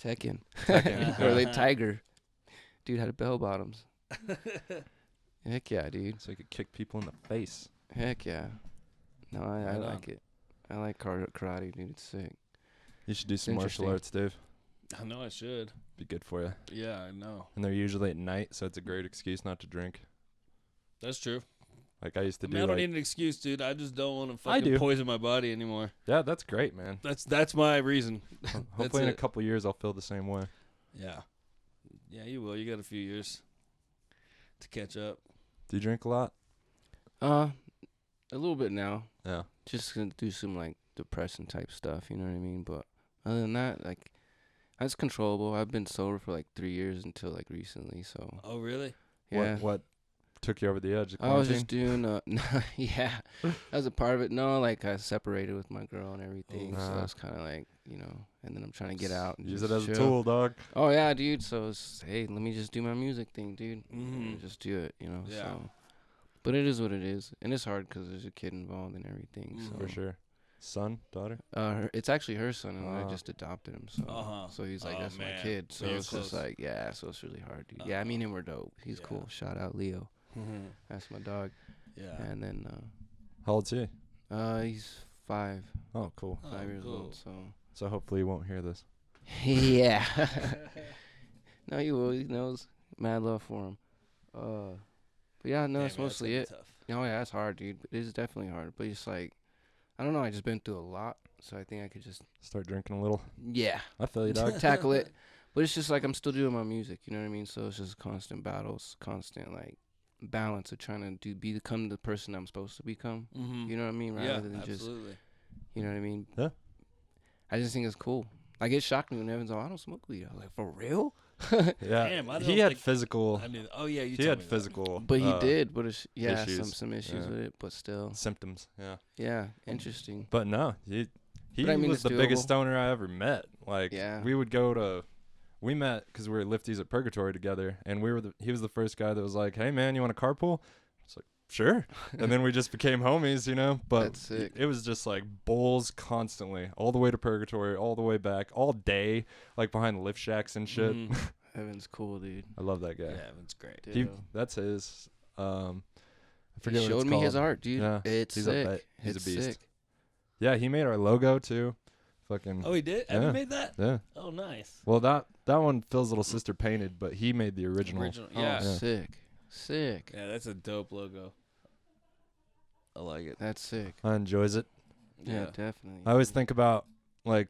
Speaker 3: Tekken.
Speaker 1: Tekken.
Speaker 3: Or the Tiger. Dude had bell bottoms. Heck yeah, dude.
Speaker 1: So he could kick people in the face.
Speaker 3: Heck yeah. No, I
Speaker 4: Right
Speaker 3: like it. I like karate, dude. It's sick.
Speaker 1: You should do some martial
Speaker 3: Interesting.
Speaker 1: arts, Dave.
Speaker 4: I know I should.
Speaker 1: Be good for you.
Speaker 4: Yeah, I know.
Speaker 1: And they're usually at night, so it's a great excuse not to drink.
Speaker 4: That's true.
Speaker 1: Like I used to
Speaker 4: I
Speaker 1: do.
Speaker 4: mean, I don't
Speaker 1: like,
Speaker 4: need an excuse, dude. I just don't want to
Speaker 1: I
Speaker 4: fucking
Speaker 1: do.
Speaker 4: poison my body anymore.
Speaker 1: yeah, that's great, man.
Speaker 4: That's my reason.
Speaker 1: Hopefully in a
Speaker 4: it.
Speaker 1: couple years I'll feel the same way.
Speaker 4: Yeah. Yeah, you will. You got a few years to catch up.
Speaker 1: Do you drink a lot?
Speaker 3: A little bit now.
Speaker 1: Yeah.
Speaker 3: Just gonna do some like depressing type stuff, you know what I mean? But other than that, like that's controllable. I've been sober for like 3 years until like recently, so
Speaker 4: Oh, really?
Speaker 3: yeah.
Speaker 1: What took you over the edge?
Speaker 3: I was just doing yeah. That was a part of it. No, like I separated with my girl and everything, so
Speaker 1: Ah.
Speaker 3: it's kind of like, you know, and then I'm trying to get out and
Speaker 1: Use
Speaker 3: just
Speaker 1: it as a
Speaker 3: chill.
Speaker 1: tool, dog.
Speaker 3: Oh yeah, dude. So it's, hey, let me just do my music thing, dude.
Speaker 4: Mhm.
Speaker 3: Just do it, you know.
Speaker 4: Yeah.
Speaker 3: So, but it is what it is, and it's hard because there's a kid involved and everything.
Speaker 4: Mm.
Speaker 3: So.
Speaker 1: For sure. Son, daughter?
Speaker 3: It's actually her son, and I
Speaker 1: Ah.
Speaker 3: just adopted him. So,
Speaker 4: Uh-huh.
Speaker 3: so he's like,
Speaker 4: Oh,
Speaker 3: that's
Speaker 4: man.
Speaker 3: my kid. So
Speaker 4: Real
Speaker 3: it's just
Speaker 4: close.
Speaker 3: like, yeah. So it's really hard, dude. Yeah, I mean, and we're dope. He's
Speaker 4: Yeah.
Speaker 3: cool. Shout out Leo.
Speaker 4: Mhm.
Speaker 3: That's my dog.
Speaker 4: Yeah.
Speaker 3: And then,
Speaker 1: How old's he?
Speaker 3: he's 5
Speaker 1: Oh, cool.
Speaker 4: Oh,
Speaker 3: 5 years
Speaker 4: cool.
Speaker 3: old. So,
Speaker 1: So hopefully you won't hear this.
Speaker 3: yeah. No, he will. He knows. Mad love for him. But yeah, no,
Speaker 4: Damn,
Speaker 3: that's
Speaker 4: man,
Speaker 3: mostly
Speaker 4: gonna
Speaker 3: it.
Speaker 4: be tough.
Speaker 3: Oh yeah, it's hard, dude. It is definitely hard. But it's like, I don't know. I just been through a lot, so I think I could just,
Speaker 1: Start drinking a little.
Speaker 3: yeah,
Speaker 1: I feel you, dog.
Speaker 3: tackle it. But it's just like I'm still doing my music, you know what I mean? So it's just constant battles, constant like balance of trying to become the person I'm supposed to become.
Speaker 4: Mhm.
Speaker 3: You know what I mean? Rather
Speaker 4: Yeah,
Speaker 3: than just,
Speaker 4: absolutely.
Speaker 3: you know what I mean?
Speaker 1: Yeah.
Speaker 3: I just think it's cool. Like it shocked me when Evan's like, I don't smoke weed. I was like, for real?
Speaker 1: Yeah.
Speaker 4: Damn, I
Speaker 1: he
Speaker 4: don't
Speaker 1: had
Speaker 4: think-
Speaker 1: physical.
Speaker 4: I knew. Oh yeah, you
Speaker 1: He
Speaker 4: told
Speaker 1: had
Speaker 4: me that.
Speaker 1: physical.
Speaker 3: But he did. But it's, yeah,
Speaker 1: issues.
Speaker 3: some issues
Speaker 1: Yeah.
Speaker 3: with it. But still,
Speaker 1: symptoms. Yeah.
Speaker 3: yeah, interesting.
Speaker 1: But no, he
Speaker 3: But I mean,
Speaker 1: was
Speaker 3: it's
Speaker 1: the biggest
Speaker 3: doable.
Speaker 1: stoner I ever met. Like
Speaker 3: Yeah.
Speaker 1: we met because we were lifties at Purgatory together, and he was the first guy that was like, "Hey man, you want a carpool?" It's like, sure. And then we just became homies, you know. But
Speaker 3: That's sick.
Speaker 1: it was just like bowls constantly, all the way to Purgatory, all the way back, all day, like behind the lift shacks and shit.
Speaker 4: Mhm.
Speaker 3: Evan's cool, dude.
Speaker 1: I love that guy.
Speaker 4: Yeah, that's great.
Speaker 1: That's his. I
Speaker 3: He
Speaker 1: forget what
Speaker 3: showed
Speaker 1: it's
Speaker 3: me his
Speaker 1: called.
Speaker 3: art, dude.
Speaker 1: Yeah,
Speaker 3: It's
Speaker 1: he's
Speaker 3: sick.
Speaker 1: he's
Speaker 3: It's
Speaker 1: a beast.
Speaker 3: sick.
Speaker 1: Yeah, he made our logo too. Fucking
Speaker 4: Oh, he did. Have
Speaker 1: Yeah.
Speaker 4: you made that?
Speaker 1: yeah.
Speaker 4: Oh, nice.
Speaker 1: Well, that one Phil's little sister painted, but he made the original.
Speaker 3: Oh,
Speaker 4: Yeah.
Speaker 3: sick. Sick.
Speaker 4: Yeah, that's a dope logo. I like it.
Speaker 3: That's sick.
Speaker 1: I enjoys it.
Speaker 3: Yeah, definitely.
Speaker 1: I always think about like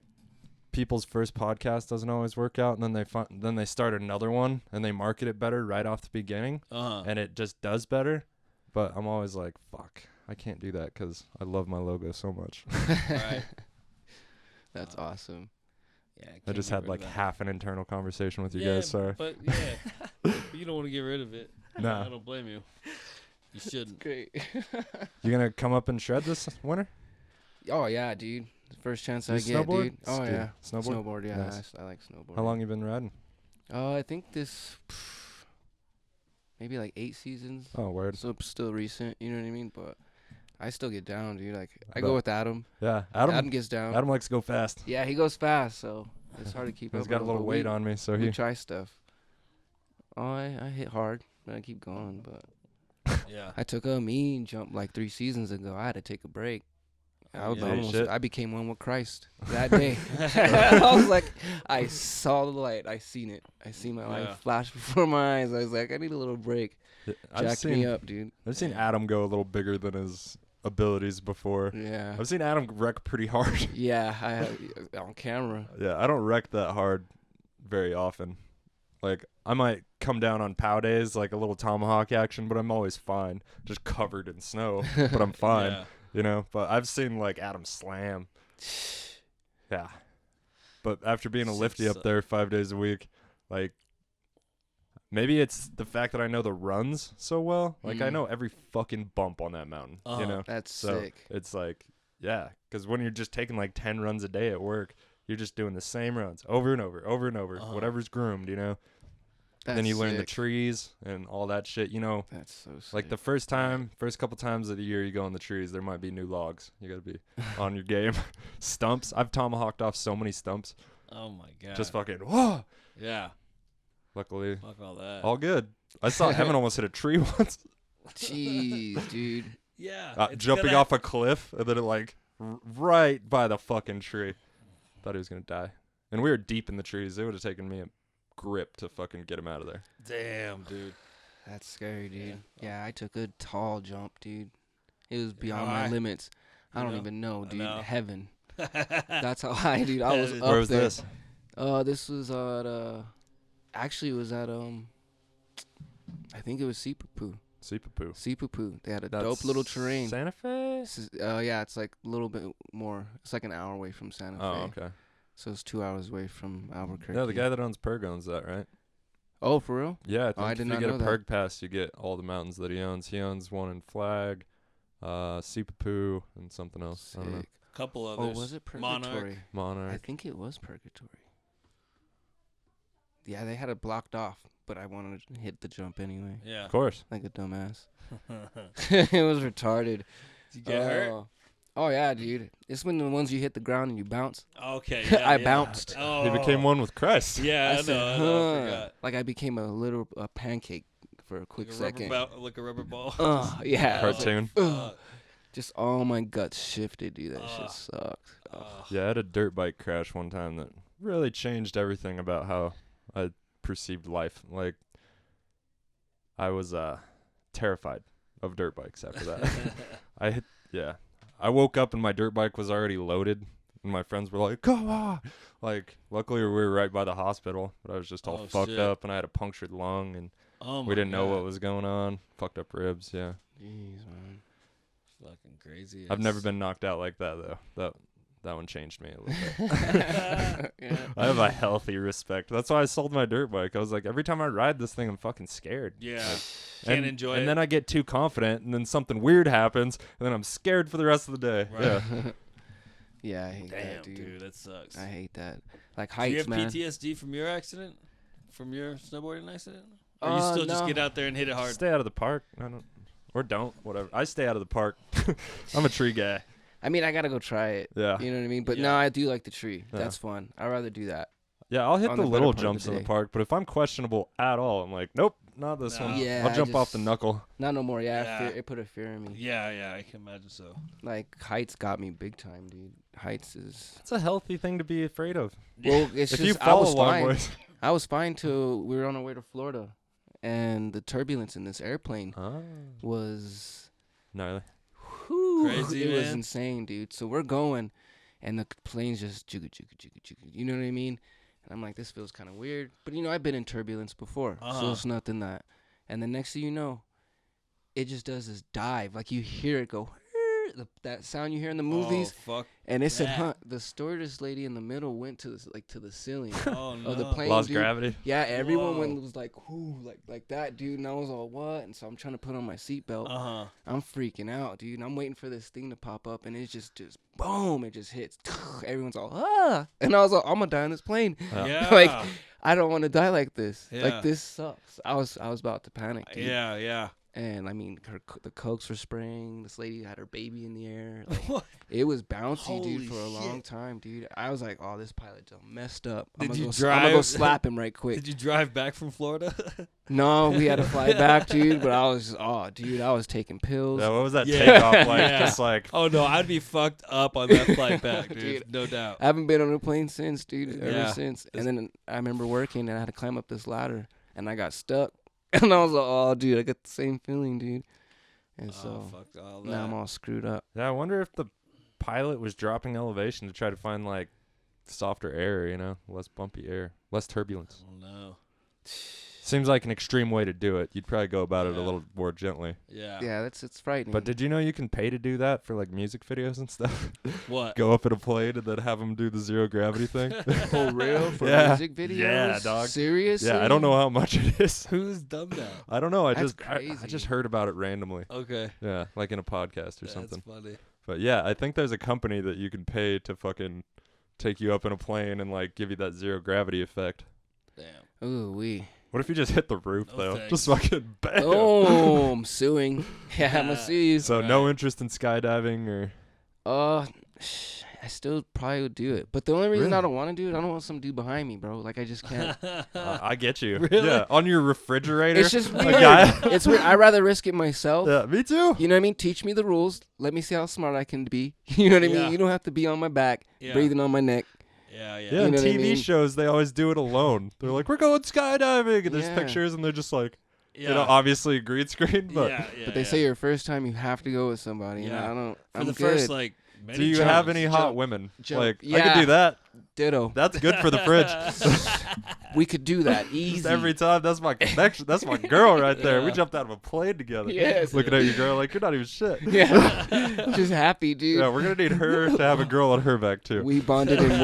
Speaker 1: people's first podcast doesn't always work out, and then they start another one and they market it better right off the beginning,
Speaker 4: Uh-huh.
Speaker 1: and it just does better. But I'm always like, fuck, I can't do that because I love my logo so much.
Speaker 4: Right.
Speaker 3: That's awesome.
Speaker 4: Yeah.
Speaker 1: I just had like half an internal conversation with you
Speaker 4: Yeah,
Speaker 1: guys. Sorry.
Speaker 4: But yeah, but you don't want to get rid of it. I
Speaker 1: No.
Speaker 4: don't blame you. You shouldn't.
Speaker 3: Great.
Speaker 1: You gonna come up and shred this winter?
Speaker 3: Oh yeah, dude. The first chance
Speaker 1: You
Speaker 3: I get,
Speaker 1: snowboard?
Speaker 3: dude. Oh
Speaker 1: Dude,
Speaker 3: yeah.
Speaker 1: snowboard?
Speaker 3: Yeah.
Speaker 1: Nice.
Speaker 3: I like snowboarding.
Speaker 1: How long you been riding?
Speaker 3: I think this maybe like 8 seasons.
Speaker 1: Oh, word.
Speaker 3: So it's still recent, you know what I mean? But I still get down, dude. Like I
Speaker 1: I
Speaker 3: go
Speaker 1: bet.
Speaker 3: with Adam.
Speaker 1: Yeah,
Speaker 3: Adam
Speaker 1: Adam
Speaker 3: gets down.
Speaker 1: likes to go fast.
Speaker 3: Yeah, he goes fast, so it's hard to keep up.
Speaker 1: He's got a
Speaker 3: with him,
Speaker 1: little
Speaker 3: but
Speaker 1: weight on me, so
Speaker 3: We
Speaker 1: he.
Speaker 3: try stuff. Oh, I hit hard, but I keep going. But
Speaker 4: Yeah.
Speaker 3: I took a mean jump like 3 seasons ago. I had to take a break. I was
Speaker 4: Yeah.
Speaker 3: almost.
Speaker 1: Shit.
Speaker 3: I became one with Christ that day. I was like, I saw the light. I seen it. I seen my
Speaker 4: Yeah.
Speaker 3: life flash before my eyes. I was like, I need a little break. Jacked me up, dude.
Speaker 1: I've seen Adam go a little bigger than his abilities before.
Speaker 3: Yeah.
Speaker 1: I've seen Adam wreck pretty hard.
Speaker 3: Yeah, I have on camera.
Speaker 1: Yeah, I don't wreck that hard very often. Like, I might come down on pow days, like a little tomahawk action, but I'm always fine. Just covered in snow, but I'm fine,
Speaker 4: Yeah.
Speaker 1: you know? But I've seen, like, Adam slam. Yeah. But after being a lifty up there 5 days a week, like, maybe it's the fact that I know the runs so well. Like, I know every fucking bump on that mountain, you know?
Speaker 3: That's
Speaker 1: So
Speaker 3: sick.
Speaker 1: it's like, yeah, because when you're just taking like 10 runs a day at work, you're just doing the same runs over and over, over and over, whatever's groomed, you know?
Speaker 3: That's
Speaker 1: Then you learn the
Speaker 3: sick.
Speaker 1: trees and all that shit, you know?
Speaker 3: That's so sick.
Speaker 1: Like the first couple times of the year you go in the trees, there might be new logs. You got to be on your game. Stumps. I've tomahawked off so many stumps.
Speaker 4: Oh my god.
Speaker 1: Just fucking, whoa.
Speaker 4: Yeah.
Speaker 1: Luckily,
Speaker 4: Fuck all that.
Speaker 1: all good. I saw Evan almost hit a tree once.
Speaker 3: Jeez, dude.
Speaker 4: Yeah.
Speaker 1: Jumping off a cliff, and then it like right by the fucking tree. Thought he was gonna die. And we were deep in the trees. It would have taken me a grip to fucking get him out of there.
Speaker 4: Damn, dude.
Speaker 3: That's scary, dude. Yeah, I took a tall jump, dude. It was beyond
Speaker 4: high?
Speaker 3: my limits. I don't
Speaker 4: know?
Speaker 3: even know, dude.
Speaker 4: know.
Speaker 3: Heaven. That's how high, dude. I was up
Speaker 1: Where was
Speaker 3: there.
Speaker 1: this?
Speaker 3: This was at actually it was at I think it was Sipapu.
Speaker 1: Sipapu.
Speaker 3: Sipapu. They had a
Speaker 1: That's
Speaker 3: dope little terrain.
Speaker 1: Santa Fe?
Speaker 3: Yeah, it's like a little bit more. It's like an hour away from Santa Fe.
Speaker 1: Oh, okay.
Speaker 3: So it's 2 hours away from Albuquerque.
Speaker 1: Yeah, the guy that owns Perg owns that, right?
Speaker 3: Oh, for real?
Speaker 1: Yeah, I think
Speaker 3: I
Speaker 1: if
Speaker 3: did
Speaker 1: you
Speaker 3: not
Speaker 1: get
Speaker 3: know
Speaker 1: a
Speaker 3: that.
Speaker 1: Perg pass, you get all the mountains that he owns. He owns one in Flag, Sipapu, and something else. I don't know.
Speaker 3: Sick.
Speaker 4: Couple
Speaker 3: Oh,
Speaker 4: others.
Speaker 3: was it
Speaker 4: Monarch.
Speaker 3: Purgatory? I
Speaker 1: Monarch.
Speaker 3: think it was Purgatory. Yeah, they had it blocked off, but I wanted to hit the jump anyway,
Speaker 4: Yeah.
Speaker 1: Of course.
Speaker 3: like a dumbass. It was retarded.
Speaker 4: Did you get hurt?
Speaker 3: Oh yeah, dude. It's when the ones you hit the ground and you bounce.
Speaker 4: Okay. Yeah,
Speaker 3: I
Speaker 4: yeah.
Speaker 3: bounced.
Speaker 4: Oh.
Speaker 1: He became one with Christ.
Speaker 4: Yeah, I
Speaker 3: said,
Speaker 4: know. I
Speaker 3: "Huh."
Speaker 4: forgot.
Speaker 3: Like I became a pancake for a quick second.
Speaker 4: Like a rubber ball.
Speaker 3: Yeah. I was like,
Speaker 1: Cartoon.
Speaker 3: "Ugh." Just all my guts shifted, dude. That shit sucked.
Speaker 1: Yeah, I had a dirt bike crash one time that really changed everything about how I perceived life. Like, I was terrified of dirt bikes after that. I woke up and my dirt bike was already loaded, and my friends were like, "Come on!" Like, luckily we were right by the hospital, but I was just all fucked
Speaker 4: shit.
Speaker 1: up, and I had a punctured lung, and we didn't know what was going on. Fucked up ribs, yeah.
Speaker 3: Jeez, man.
Speaker 4: Fucking crazy.
Speaker 1: I've never been knocked out like that though. That one changed me a little bit.
Speaker 3: Yeah.
Speaker 1: I have a healthy respect. That's why I sold my dirt bike. I was like, every time I ride this thing, I'm fucking scared.
Speaker 4: Yeah.
Speaker 1: And,
Speaker 4: Can't enjoy it.
Speaker 1: And then I get too confident, and then something weird happens, and then I'm scared for the rest of the day.
Speaker 4: Right.
Speaker 1: Yeah.
Speaker 3: Yeah, I hate
Speaker 4: Damn,
Speaker 3: that, dude.
Speaker 4: dude, that sucks.
Speaker 3: I hate that. Like
Speaker 4: Do you
Speaker 3: heights,
Speaker 4: have
Speaker 3: man.
Speaker 4: PTSD from your accident? From your snowboarding accident? Or you still just
Speaker 3: no.
Speaker 4: get out there and hit it hard?
Speaker 1: Stay out of the park. Don't, whatever. I stay out of the park. I'm a tree guy.
Speaker 3: I mean, I gotta go try it.
Speaker 1: Yeah.
Speaker 3: You know what I mean? But
Speaker 4: Yeah.
Speaker 3: no, I do like the tree.
Speaker 1: Yeah.
Speaker 3: That's fun. I'd rather do that.
Speaker 1: Yeah, I'll hit
Speaker 3: On
Speaker 1: the
Speaker 3: the
Speaker 1: little
Speaker 3: better part of
Speaker 1: jumps
Speaker 3: the
Speaker 1: in the
Speaker 3: day.
Speaker 1: park, but if I'm questionable at all, I'm like, nope, not this
Speaker 4: No.
Speaker 1: one.
Speaker 3: Yeah,
Speaker 1: I'll
Speaker 3: I
Speaker 1: jump off the
Speaker 3: just-
Speaker 1: knuckle.
Speaker 3: Not no more. Yeah,
Speaker 4: Yeah.
Speaker 3: it put a fear in me.
Speaker 4: Yeah, I can imagine so.
Speaker 3: Like heights got me big time, dude. Heights is
Speaker 1: It's a healthy thing to be afraid of.
Speaker 3: well. It's
Speaker 1: If
Speaker 3: just
Speaker 1: you
Speaker 3: I
Speaker 1: fall
Speaker 3: was
Speaker 1: a long
Speaker 3: fine.
Speaker 1: ways.
Speaker 3: I was fine till we were on our way to Florida, and the turbulence in this airplane was
Speaker 1: Gnarly.
Speaker 3: whew,
Speaker 4: Crazy,
Speaker 3: it was
Speaker 4: man.
Speaker 3: insane, dude. So we're going, and the plane's just jigga jigga jigga jigga. You know what I mean? And I'm like, this feels kind of weird, but you know, I've been in turbulence before, so
Speaker 4: Uh-huh.
Speaker 3: it's nothing that. And the next thing you know, it just does this dive, like you hear it go. That sound you hear in the movies,
Speaker 4: Oh, fuck.
Speaker 3: and it said,
Speaker 4: that.
Speaker 3: "Huh." The stewardess lady in the middle went to the ceiling
Speaker 4: Oh, no.
Speaker 3: of the plane.
Speaker 1: Lost
Speaker 3: dude.
Speaker 1: gravity.
Speaker 3: Yeah, everyone
Speaker 4: Whoa.
Speaker 3: was like, "Whoo," like that, dude. And I was all, "What?" And so I'm trying to put on my seatbelt.
Speaker 4: Uh-huh.
Speaker 3: I'm freaking out, dude. And I'm waiting for this thing to pop up, and it's just boom, it just hits. Everyone's all, "Ah!" And I was like, "I'm gonna die on this plane."
Speaker 4: Yeah.
Speaker 3: Like, I don't want to die like this.
Speaker 4: Yeah.
Speaker 3: Like this sucks. I was about to panic, dude.
Speaker 4: Yeah.
Speaker 3: And I mean, the cokes were spraying. This lady had her baby in the air. Like,
Speaker 4: What?
Speaker 3: it was bouncy,
Speaker 4: Holy
Speaker 3: dude, for a long
Speaker 4: shit.
Speaker 3: time, dude. I was like, "Oh, this pilot's all messed up.
Speaker 4: Did
Speaker 3: I'm
Speaker 4: you
Speaker 3: gonna go
Speaker 4: drive-
Speaker 3: slap him right quick."
Speaker 4: Did you drive back from Florida?
Speaker 3: No, we had to fly back, dude. But I was, dude, I was taking pills.
Speaker 1: Yeah, what was that
Speaker 4: Yeah.
Speaker 1: takeoff like?
Speaker 4: Yeah.
Speaker 1: Just like,
Speaker 4: Oh, no, I'd be fucked up on that flight back, dude.
Speaker 3: Dude.
Speaker 4: No doubt.
Speaker 3: I haven't been on a plane since, dude. Ever
Speaker 4: Yeah.
Speaker 3: since. And then I remember working, and I had to climb up this ladder, and I got stuck. And I was like, oh, dude, I got the same feeling, dude. And
Speaker 4: Oh,
Speaker 3: so
Speaker 4: fuck all that.
Speaker 3: now I'm all screwed up.
Speaker 1: Yeah, I wonder if the pilot was dropping elevation to try to find like softer air, you know, less bumpy air, less turbulence.
Speaker 4: I don't know.
Speaker 1: Seems like an extreme way to do it. You'd probably go about it a
Speaker 4: Yeah.
Speaker 1: little more gently.
Speaker 4: Yeah.
Speaker 3: Yeah, it's frightening.
Speaker 1: But did you know you can pay to do that for like music videos and stuff?
Speaker 4: What?
Speaker 1: Go up in a plane and then have them do the zero gravity thing.
Speaker 3: For real? For
Speaker 1: Yeah.
Speaker 3: music videos?
Speaker 1: Yeah, dog.
Speaker 3: Seriously?
Speaker 1: Yeah, I don't know how much it is.
Speaker 4: Who's done that?
Speaker 1: I don't know. I
Speaker 3: That's
Speaker 1: just I
Speaker 3: crazy.
Speaker 1: just heard about it randomly.
Speaker 4: Okay.
Speaker 1: Yeah, like in a podcast or
Speaker 4: That's
Speaker 1: something.
Speaker 4: funny.
Speaker 1: But yeah, I think there's a company that you can pay to fucking take you up in a plane and like give you that zero gravity effect.
Speaker 4: Damn.
Speaker 3: Ooh, wee.
Speaker 1: What if you just hit the roof
Speaker 4: No
Speaker 1: though?
Speaker 4: thanks.
Speaker 1: Just fucking bam.
Speaker 3: Oh, I'm suing. Yeah, I'm gonna
Speaker 4: Yeah.
Speaker 3: sue you.
Speaker 1: So no interest in skydiving or
Speaker 3: I still probably would do it. But the only reason I
Speaker 1: Really?
Speaker 3: don't want to do it, I don't want some dude behind me, bro. Like, I just can't.
Speaker 1: I get you.
Speaker 4: Really?
Speaker 1: Yeah, on your refrigerator.
Speaker 3: It's just
Speaker 1: a
Speaker 3: weird.
Speaker 1: guy-
Speaker 3: It's weird. I'd rather risk it myself.
Speaker 1: Yeah, me too.
Speaker 3: You know what I mean? Teach me the rules. Let me see how smart I can be. You know what I
Speaker 4: Yeah.
Speaker 3: mean? You don't have to be on my back,
Speaker 4: Yeah.
Speaker 3: breathing on my neck.
Speaker 4: Yeah, yeah.
Speaker 1: Yeah,
Speaker 3: You
Speaker 1: in
Speaker 3: know what I
Speaker 1: TV
Speaker 3: mean?
Speaker 1: shows they always do it alone. They're like, "We're going skydiving," and there's
Speaker 3: Yeah.
Speaker 1: pictures, and they're just like,
Speaker 4: Yeah.
Speaker 1: you know, obviously a green screen. But
Speaker 4: yeah, yeah,
Speaker 3: But they
Speaker 4: yeah.
Speaker 3: say your first time you have to go with somebody.
Speaker 4: Yeah.
Speaker 3: And I don't.
Speaker 4: For
Speaker 3: I'm
Speaker 4: the
Speaker 3: good.
Speaker 4: first like many
Speaker 1: do you
Speaker 4: jumps.
Speaker 1: have any hot
Speaker 3: Jump.
Speaker 1: women?
Speaker 3: Jump.
Speaker 1: Like, I
Speaker 3: Yeah.
Speaker 1: could do that.
Speaker 3: Ditto.
Speaker 1: That's good for the fridge.
Speaker 3: We could do that easy.
Speaker 1: Just every time, that's my connection. That's my girl right there. We
Speaker 4: Yeah.
Speaker 1: jumped out of a plane together.
Speaker 3: Yes.
Speaker 1: Looking at your girl like you're not even shit.
Speaker 3: Yeah. Just happy, dude.
Speaker 1: Yeah, we're gonna need her to have a girl on her back too.
Speaker 3: We bonded in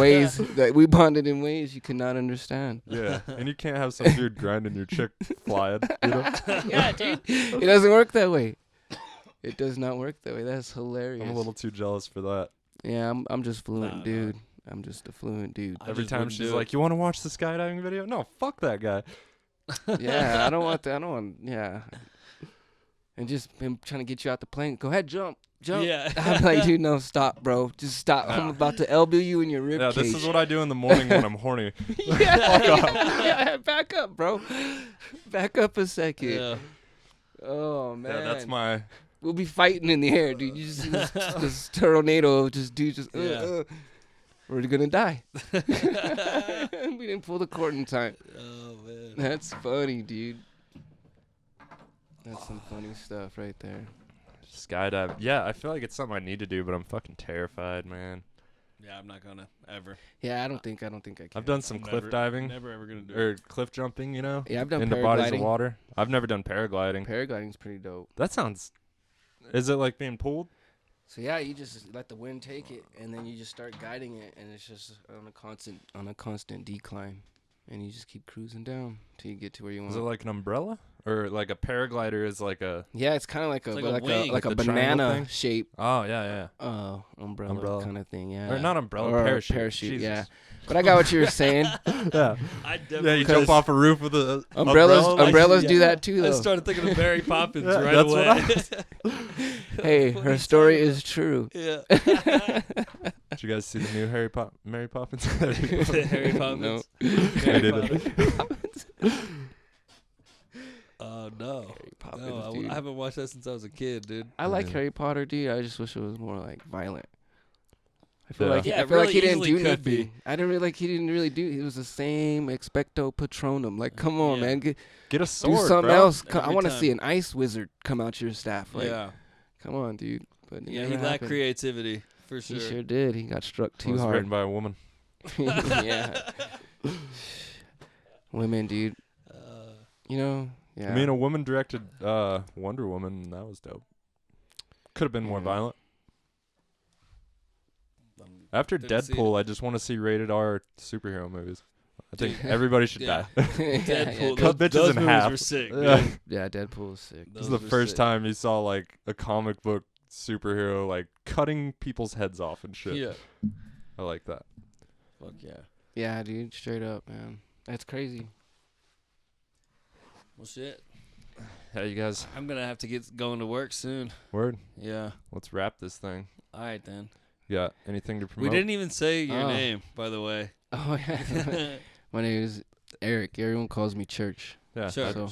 Speaker 3: ways you could not understand.
Speaker 1: Yeah, and you can't have some dude grinding your chick flying. You know?
Speaker 3: Yeah, dude. It doesn't work that way. It does not work that way. That's hilarious.
Speaker 1: I'm a little too jealous for that.
Speaker 3: Yeah, I'm just fluent,
Speaker 4: Nah,
Speaker 3: dude. I'm just a fluent dude.
Speaker 4: I
Speaker 1: Every
Speaker 4: just
Speaker 1: time
Speaker 4: wouldn't
Speaker 1: she's
Speaker 4: do it.
Speaker 1: like, "You want to watch the skydiving video?" No, fuck that guy.
Speaker 3: Yeah, I don't want that. I don't want. Yeah. And just him trying to get you out the plane. Go ahead, jump.
Speaker 4: Yeah.
Speaker 3: I'm like, dude, no, stop, bro. Just stop. I'm about to elbow you in your rib
Speaker 1: Yeah,
Speaker 3: cage.
Speaker 1: this is what I do in the morning when I'm horny.
Speaker 3: yeah, back up, bro. Back up a second.
Speaker 4: Yeah.
Speaker 3: Oh man,
Speaker 1: Yeah, that's my.
Speaker 3: We'll be fighting in the air, dude. You just see this tornado, just dude, just.
Speaker 4: Yeah.
Speaker 3: We're gonna die. We didn't pull the cord in time.
Speaker 4: Oh man.
Speaker 3: That's funny, dude. That's some funny stuff right there.
Speaker 1: Skydive. Yeah, I feel like it's something I need to do, but I'm fucking terrified, man.
Speaker 4: Yeah, I'm not gonna ever.
Speaker 3: Yeah, I don't think I can.
Speaker 1: I've done some
Speaker 4: I'm
Speaker 1: cliff
Speaker 4: never-
Speaker 1: diving
Speaker 4: Never ever gonna do
Speaker 1: or
Speaker 4: it.
Speaker 1: cliff jumping, you know,
Speaker 3: Yeah, I've done
Speaker 1: into bodies of
Speaker 3: paragliding.
Speaker 1: water. I've never done paragliding.
Speaker 3: Paragliding's pretty dope.
Speaker 1: That sounds. Is it like being pulled?
Speaker 3: So yeah, you just let the wind take it, and then you just start guiding it, and it's just on a constant decline, and you just keep cruising down till you get to where you want.
Speaker 1: Is it like an umbrella or like a paraglider is like a?
Speaker 3: Yeah, it's kind of like a
Speaker 4: It's like a wing.
Speaker 3: like a
Speaker 1: Like the triangle
Speaker 3: banana
Speaker 1: thing?
Speaker 3: shape
Speaker 1: Oh yeah,
Speaker 3: umbrella,
Speaker 1: Umbrella.
Speaker 3: kind of thing. Yeah,
Speaker 1: yeah. Or not umbrella,
Speaker 3: Or
Speaker 1: parachute.
Speaker 3: Yeah,
Speaker 1: Jesus.
Speaker 3: but I got what you were saying.
Speaker 1: Yeah.
Speaker 4: I
Speaker 1: Yeah,
Speaker 4: definitely.
Speaker 1: you jump off a roof with a
Speaker 3: Umbrellas,
Speaker 1: umbrella, like-
Speaker 3: umbrellas
Speaker 4: yeah.
Speaker 3: do that too,
Speaker 4: I
Speaker 3: though.
Speaker 4: started thinking of Mary Poppins
Speaker 1: Yeah,
Speaker 4: right
Speaker 1: that's
Speaker 4: away.
Speaker 1: what
Speaker 3: Hey, her story is true.
Speaker 4: Yeah.
Speaker 1: Did you guys see the new Mary Poppins?
Speaker 4: Harry Poppins.
Speaker 3: No.
Speaker 4: Mary
Speaker 1: I didn't.
Speaker 4: Poppins. Oh no.
Speaker 3: Harry Poppins,
Speaker 4: No, I
Speaker 3: dude.
Speaker 4: haven't watched that since I was a kid, dude.
Speaker 3: I like
Speaker 1: Yeah.
Speaker 3: Harry Potter, dude. I just wish it was more like violent. I feel
Speaker 1: Yeah.
Speaker 3: like
Speaker 4: Yeah,
Speaker 3: I
Speaker 4: it
Speaker 3: feel like
Speaker 4: really
Speaker 3: he didn't
Speaker 4: easily
Speaker 3: do
Speaker 4: could be.
Speaker 3: nothing. I didn't really like he didn't really do. It was the same expecto patronum. Like, come on,
Speaker 4: Yeah.
Speaker 3: man,
Speaker 1: Get a
Speaker 3: do
Speaker 1: sword,
Speaker 3: something
Speaker 1: bro.
Speaker 3: else. I
Speaker 4: Every
Speaker 3: want to
Speaker 4: time.
Speaker 3: see an ice wizard come out your staff. Like,
Speaker 4: Yeah.
Speaker 3: come on, dude. But it
Speaker 4: Yeah,
Speaker 3: never
Speaker 4: he lacked
Speaker 3: happened.
Speaker 4: creativity for
Speaker 3: He
Speaker 4: sure.
Speaker 3: sure did. He got struck
Speaker 1: It
Speaker 3: too
Speaker 1: was
Speaker 3: hard.
Speaker 1: written by a woman.
Speaker 3: Yeah, women, dude. You know, yeah.
Speaker 1: I mean, a woman directed Wonder Woman. And that was dope. Could have been more
Speaker 3: Yeah.
Speaker 1: violent. After
Speaker 4: Didn't see
Speaker 1: Deadpool, I just want to see rated R superhero movies. I think
Speaker 4: Dude,
Speaker 1: everybody should
Speaker 4: yeah.
Speaker 1: die.
Speaker 4: Deadpool.
Speaker 1: Cut
Speaker 4: Those,
Speaker 1: bitches
Speaker 4: those
Speaker 1: in
Speaker 4: movies
Speaker 1: half.
Speaker 4: were sick.
Speaker 1: Yeah.
Speaker 4: dude.
Speaker 3: Yeah, Deadpool is sick.
Speaker 1: This is
Speaker 4: Those
Speaker 1: the
Speaker 4: were
Speaker 1: first
Speaker 4: sick.
Speaker 1: time you saw like a comic book superhero like cutting people's heads off and shit.
Speaker 4: Yeah.
Speaker 1: I like that.
Speaker 4: Fuck yeah.
Speaker 3: Yeah, dude, straight up, man. That's crazy.
Speaker 4: Well, shit.
Speaker 1: Hey, you guys.
Speaker 4: I'm gonna have to get going to work soon.
Speaker 1: Word.
Speaker 4: Yeah.
Speaker 1: Let's wrap this thing.
Speaker 4: All right then.
Speaker 1: You got anything to
Speaker 4: We
Speaker 1: promote?
Speaker 4: didn't even say your
Speaker 3: Oh.
Speaker 4: name, by the way.
Speaker 3: Oh yeah. My name is Eric. Everyone calls me Church.
Speaker 1: Yeah.
Speaker 4: Sure.
Speaker 3: So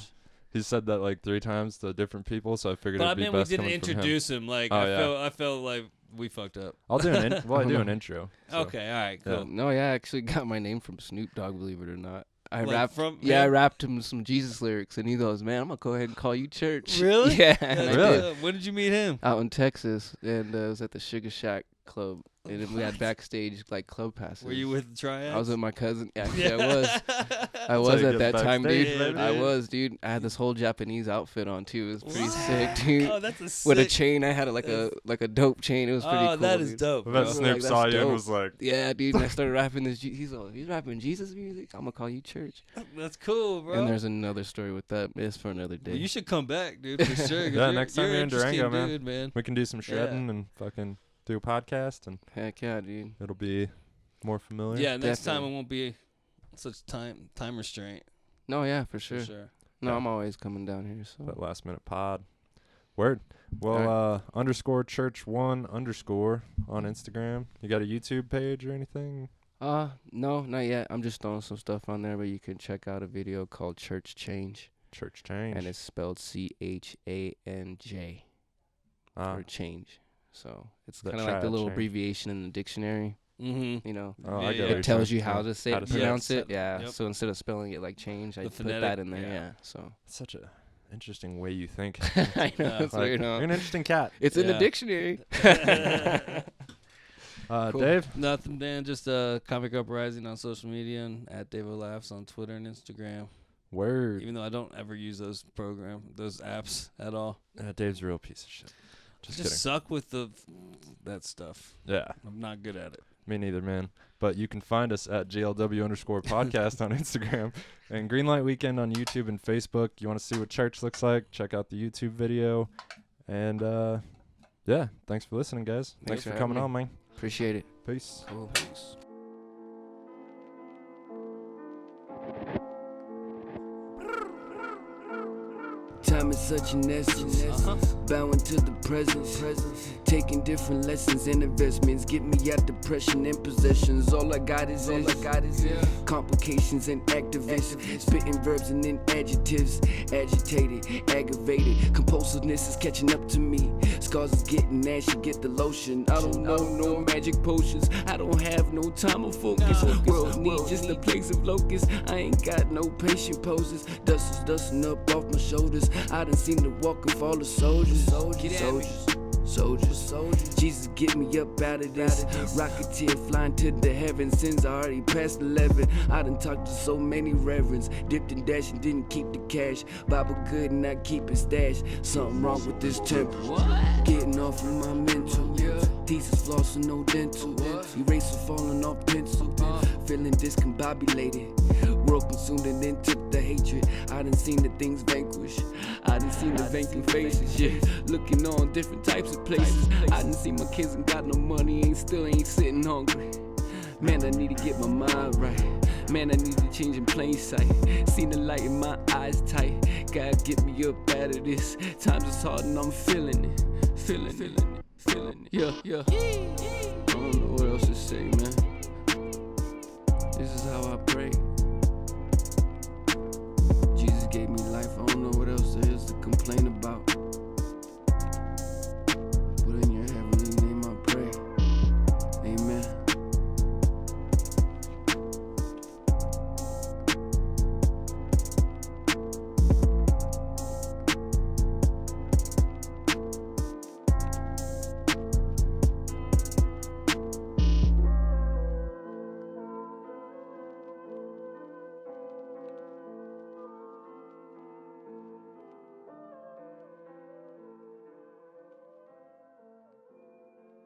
Speaker 1: He said that like 3 times to different people, so I figured
Speaker 4: But I
Speaker 1: it'd be
Speaker 4: mean, we
Speaker 1: best
Speaker 4: didn't
Speaker 1: coming from him.
Speaker 4: introduce him. Like,
Speaker 1: Oh, yeah.
Speaker 4: I felt like we fucked up.
Speaker 1: I'll do an I do an intro. so.
Speaker 4: Okay. All right.
Speaker 1: Yeah.
Speaker 4: Cool.
Speaker 3: no, yeah, I actually got my name from Snoop Dogg. Believe it or not. I
Speaker 4: Like,
Speaker 3: rapped.
Speaker 4: from
Speaker 3: I
Speaker 4: him?
Speaker 3: rapped him some Jesus lyrics, and he goes, "Man, I'm gonna go ahead and call you church."
Speaker 4: Really?
Speaker 3: Yeah.
Speaker 4: That's
Speaker 3: And I
Speaker 1: Really?
Speaker 3: did.
Speaker 4: When did you meet him?
Speaker 3: Out in Texas, and it was at the Sugar Shack Club, and then we had backstage like club passes.
Speaker 4: Were you with the triad?
Speaker 3: I was with my cousin. Actually, I was. I
Speaker 1: how
Speaker 3: was
Speaker 1: you
Speaker 3: at
Speaker 1: get
Speaker 3: that time, dude.
Speaker 1: backstage, baby.
Speaker 3: I was, dude. I had this whole Japanese outfit on too. It was pretty
Speaker 4: What?
Speaker 3: sick, dude.
Speaker 4: Oh, that's a sick.
Speaker 3: With a chain, I had like a dope chain. It was pretty
Speaker 4: Oh,
Speaker 3: cool.
Speaker 4: that is
Speaker 3: dude.
Speaker 4: dope.
Speaker 1: I
Speaker 4: Bro.
Speaker 1: bet
Speaker 3: Bro.
Speaker 1: Snoop
Speaker 3: Like,
Speaker 1: saw
Speaker 3: that's
Speaker 1: you and
Speaker 3: dope.
Speaker 1: was like,
Speaker 3: Yeah, dude. And I started rapping this. He's rapping Jesus music. I'm gonna call you church.
Speaker 4: That's cool, bro.
Speaker 3: And there's another story with that. It's for another day.
Speaker 4: Well, you should come back, dude, for sure. 'cause
Speaker 1: Yeah, next time
Speaker 4: you're
Speaker 1: you're in
Speaker 4: an interesting
Speaker 1: Durango, man.
Speaker 4: dude, man.
Speaker 1: we can do some shredding and fucking do a podcast, and
Speaker 3: Heck yeah, dude.
Speaker 1: it'll be more familiar.
Speaker 4: Yeah, next time
Speaker 3: Definitely.
Speaker 4: it won't be such time restraint.
Speaker 3: No, yeah, for
Speaker 4: For
Speaker 3: sure.
Speaker 4: sure.
Speaker 3: No,
Speaker 1: Yeah.
Speaker 3: I'm always coming down here. So
Speaker 1: That last minute pod. Word. Well, underscore church 1 underscore on Instagram. You got a YouTube page or anything?
Speaker 3: no, not yet. I'm just throwing some stuff on there, but you can check out a video called Church Change,
Speaker 1: Church change.
Speaker 3: and it's spelled CHANJ for change. So it's
Speaker 1: The
Speaker 3: kind of like the
Speaker 1: triad
Speaker 3: little
Speaker 1: change.
Speaker 3: abbreviation in the dictionary.
Speaker 4: Mm-hmm.
Speaker 3: You know,
Speaker 1: Oh, I
Speaker 4: Yeah,
Speaker 1: get
Speaker 4: yeah.
Speaker 1: what
Speaker 3: it
Speaker 1: you're
Speaker 3: tells
Speaker 1: saying.
Speaker 3: you how to say
Speaker 1: How
Speaker 3: it,
Speaker 1: to say it.
Speaker 3: pronounce it. Yeah.
Speaker 4: Yep.
Speaker 3: So instead of spelling it like change, I
Speaker 4: The
Speaker 3: put that
Speaker 4: phonetic,
Speaker 3: in there.
Speaker 4: yeah.
Speaker 3: Yeah. So
Speaker 1: Such a interesting way you think.
Speaker 3: I know
Speaker 4: Yeah.
Speaker 3: it's
Speaker 1: Like,
Speaker 3: weird,
Speaker 1: you're
Speaker 3: huh?
Speaker 1: an interesting cat.
Speaker 3: It's in the
Speaker 4: Yeah.
Speaker 3: dictionary.
Speaker 4: Cool.
Speaker 1: Dave?
Speaker 4: Nothing, Dan. Just Comic Uprising on social media and at Dave Laughs on Twitter and Instagram.
Speaker 1: Word.
Speaker 4: Even though I don't ever use those apps at all.
Speaker 1: Dave's a real piece of shit.
Speaker 4: I
Speaker 1: Just
Speaker 4: just
Speaker 1: kidding.
Speaker 4: suck with that stuff.
Speaker 1: Yeah,
Speaker 4: I'm not good at it.
Speaker 1: me neither, man. But you can find us at GLW underscore podcast on Instagram and Greenlight Weekend on YouTube and Facebook. You want to see what church looks like? Check out the YouTube video. And yeah, thanks for listening, guys. Thanks for
Speaker 3: for
Speaker 1: coming
Speaker 3: having
Speaker 1: on, man.
Speaker 3: Appreciate it.
Speaker 1: Peace.
Speaker 3: Cool.
Speaker 4: Peace.
Speaker 2: Time is such an essence, bowing to the present, taking different lessons and investments, get me out depression and possessions. All I got is complications and activists, spitting verbs and then adjectives, agitated, aggravated, compulsiveness is catching up to me. Scars is getting ashy, get the lotion. I don't know no magic potions, I don't have no time or focus. World needs just a place of locust. I ain't got no patient poses. Dust is dusting up off my shoulders. I done seen the walk of all the soldiers. Soldiers. Jesus, get me up out of this. Rocketeer flying to the heavens. Sins are already past 11. I done talked to so many reverends. Dipped and dashed and didn't keep the cash. Bible good and not keep it stashed. Something wrong with this temper. Getting off of my mental. Thesis flossing, no dental. Eraser falling off pencil. Feeling discombobulated. World consumed and then took the hatred. I done seen the things vanquish. I done seen the vacant faces. Yeah, looking on different types of places. I done seen my kids and got no money. Still ain't sitting hungry. Man, I need to get my mind right. Man, I need to change in plain sight. Seen the light in my eyes tight. God, get me up out of this. Times is hard and I'm feeling it. Feeling it. Yeah. I don't know what else to say, man. This is how I pray.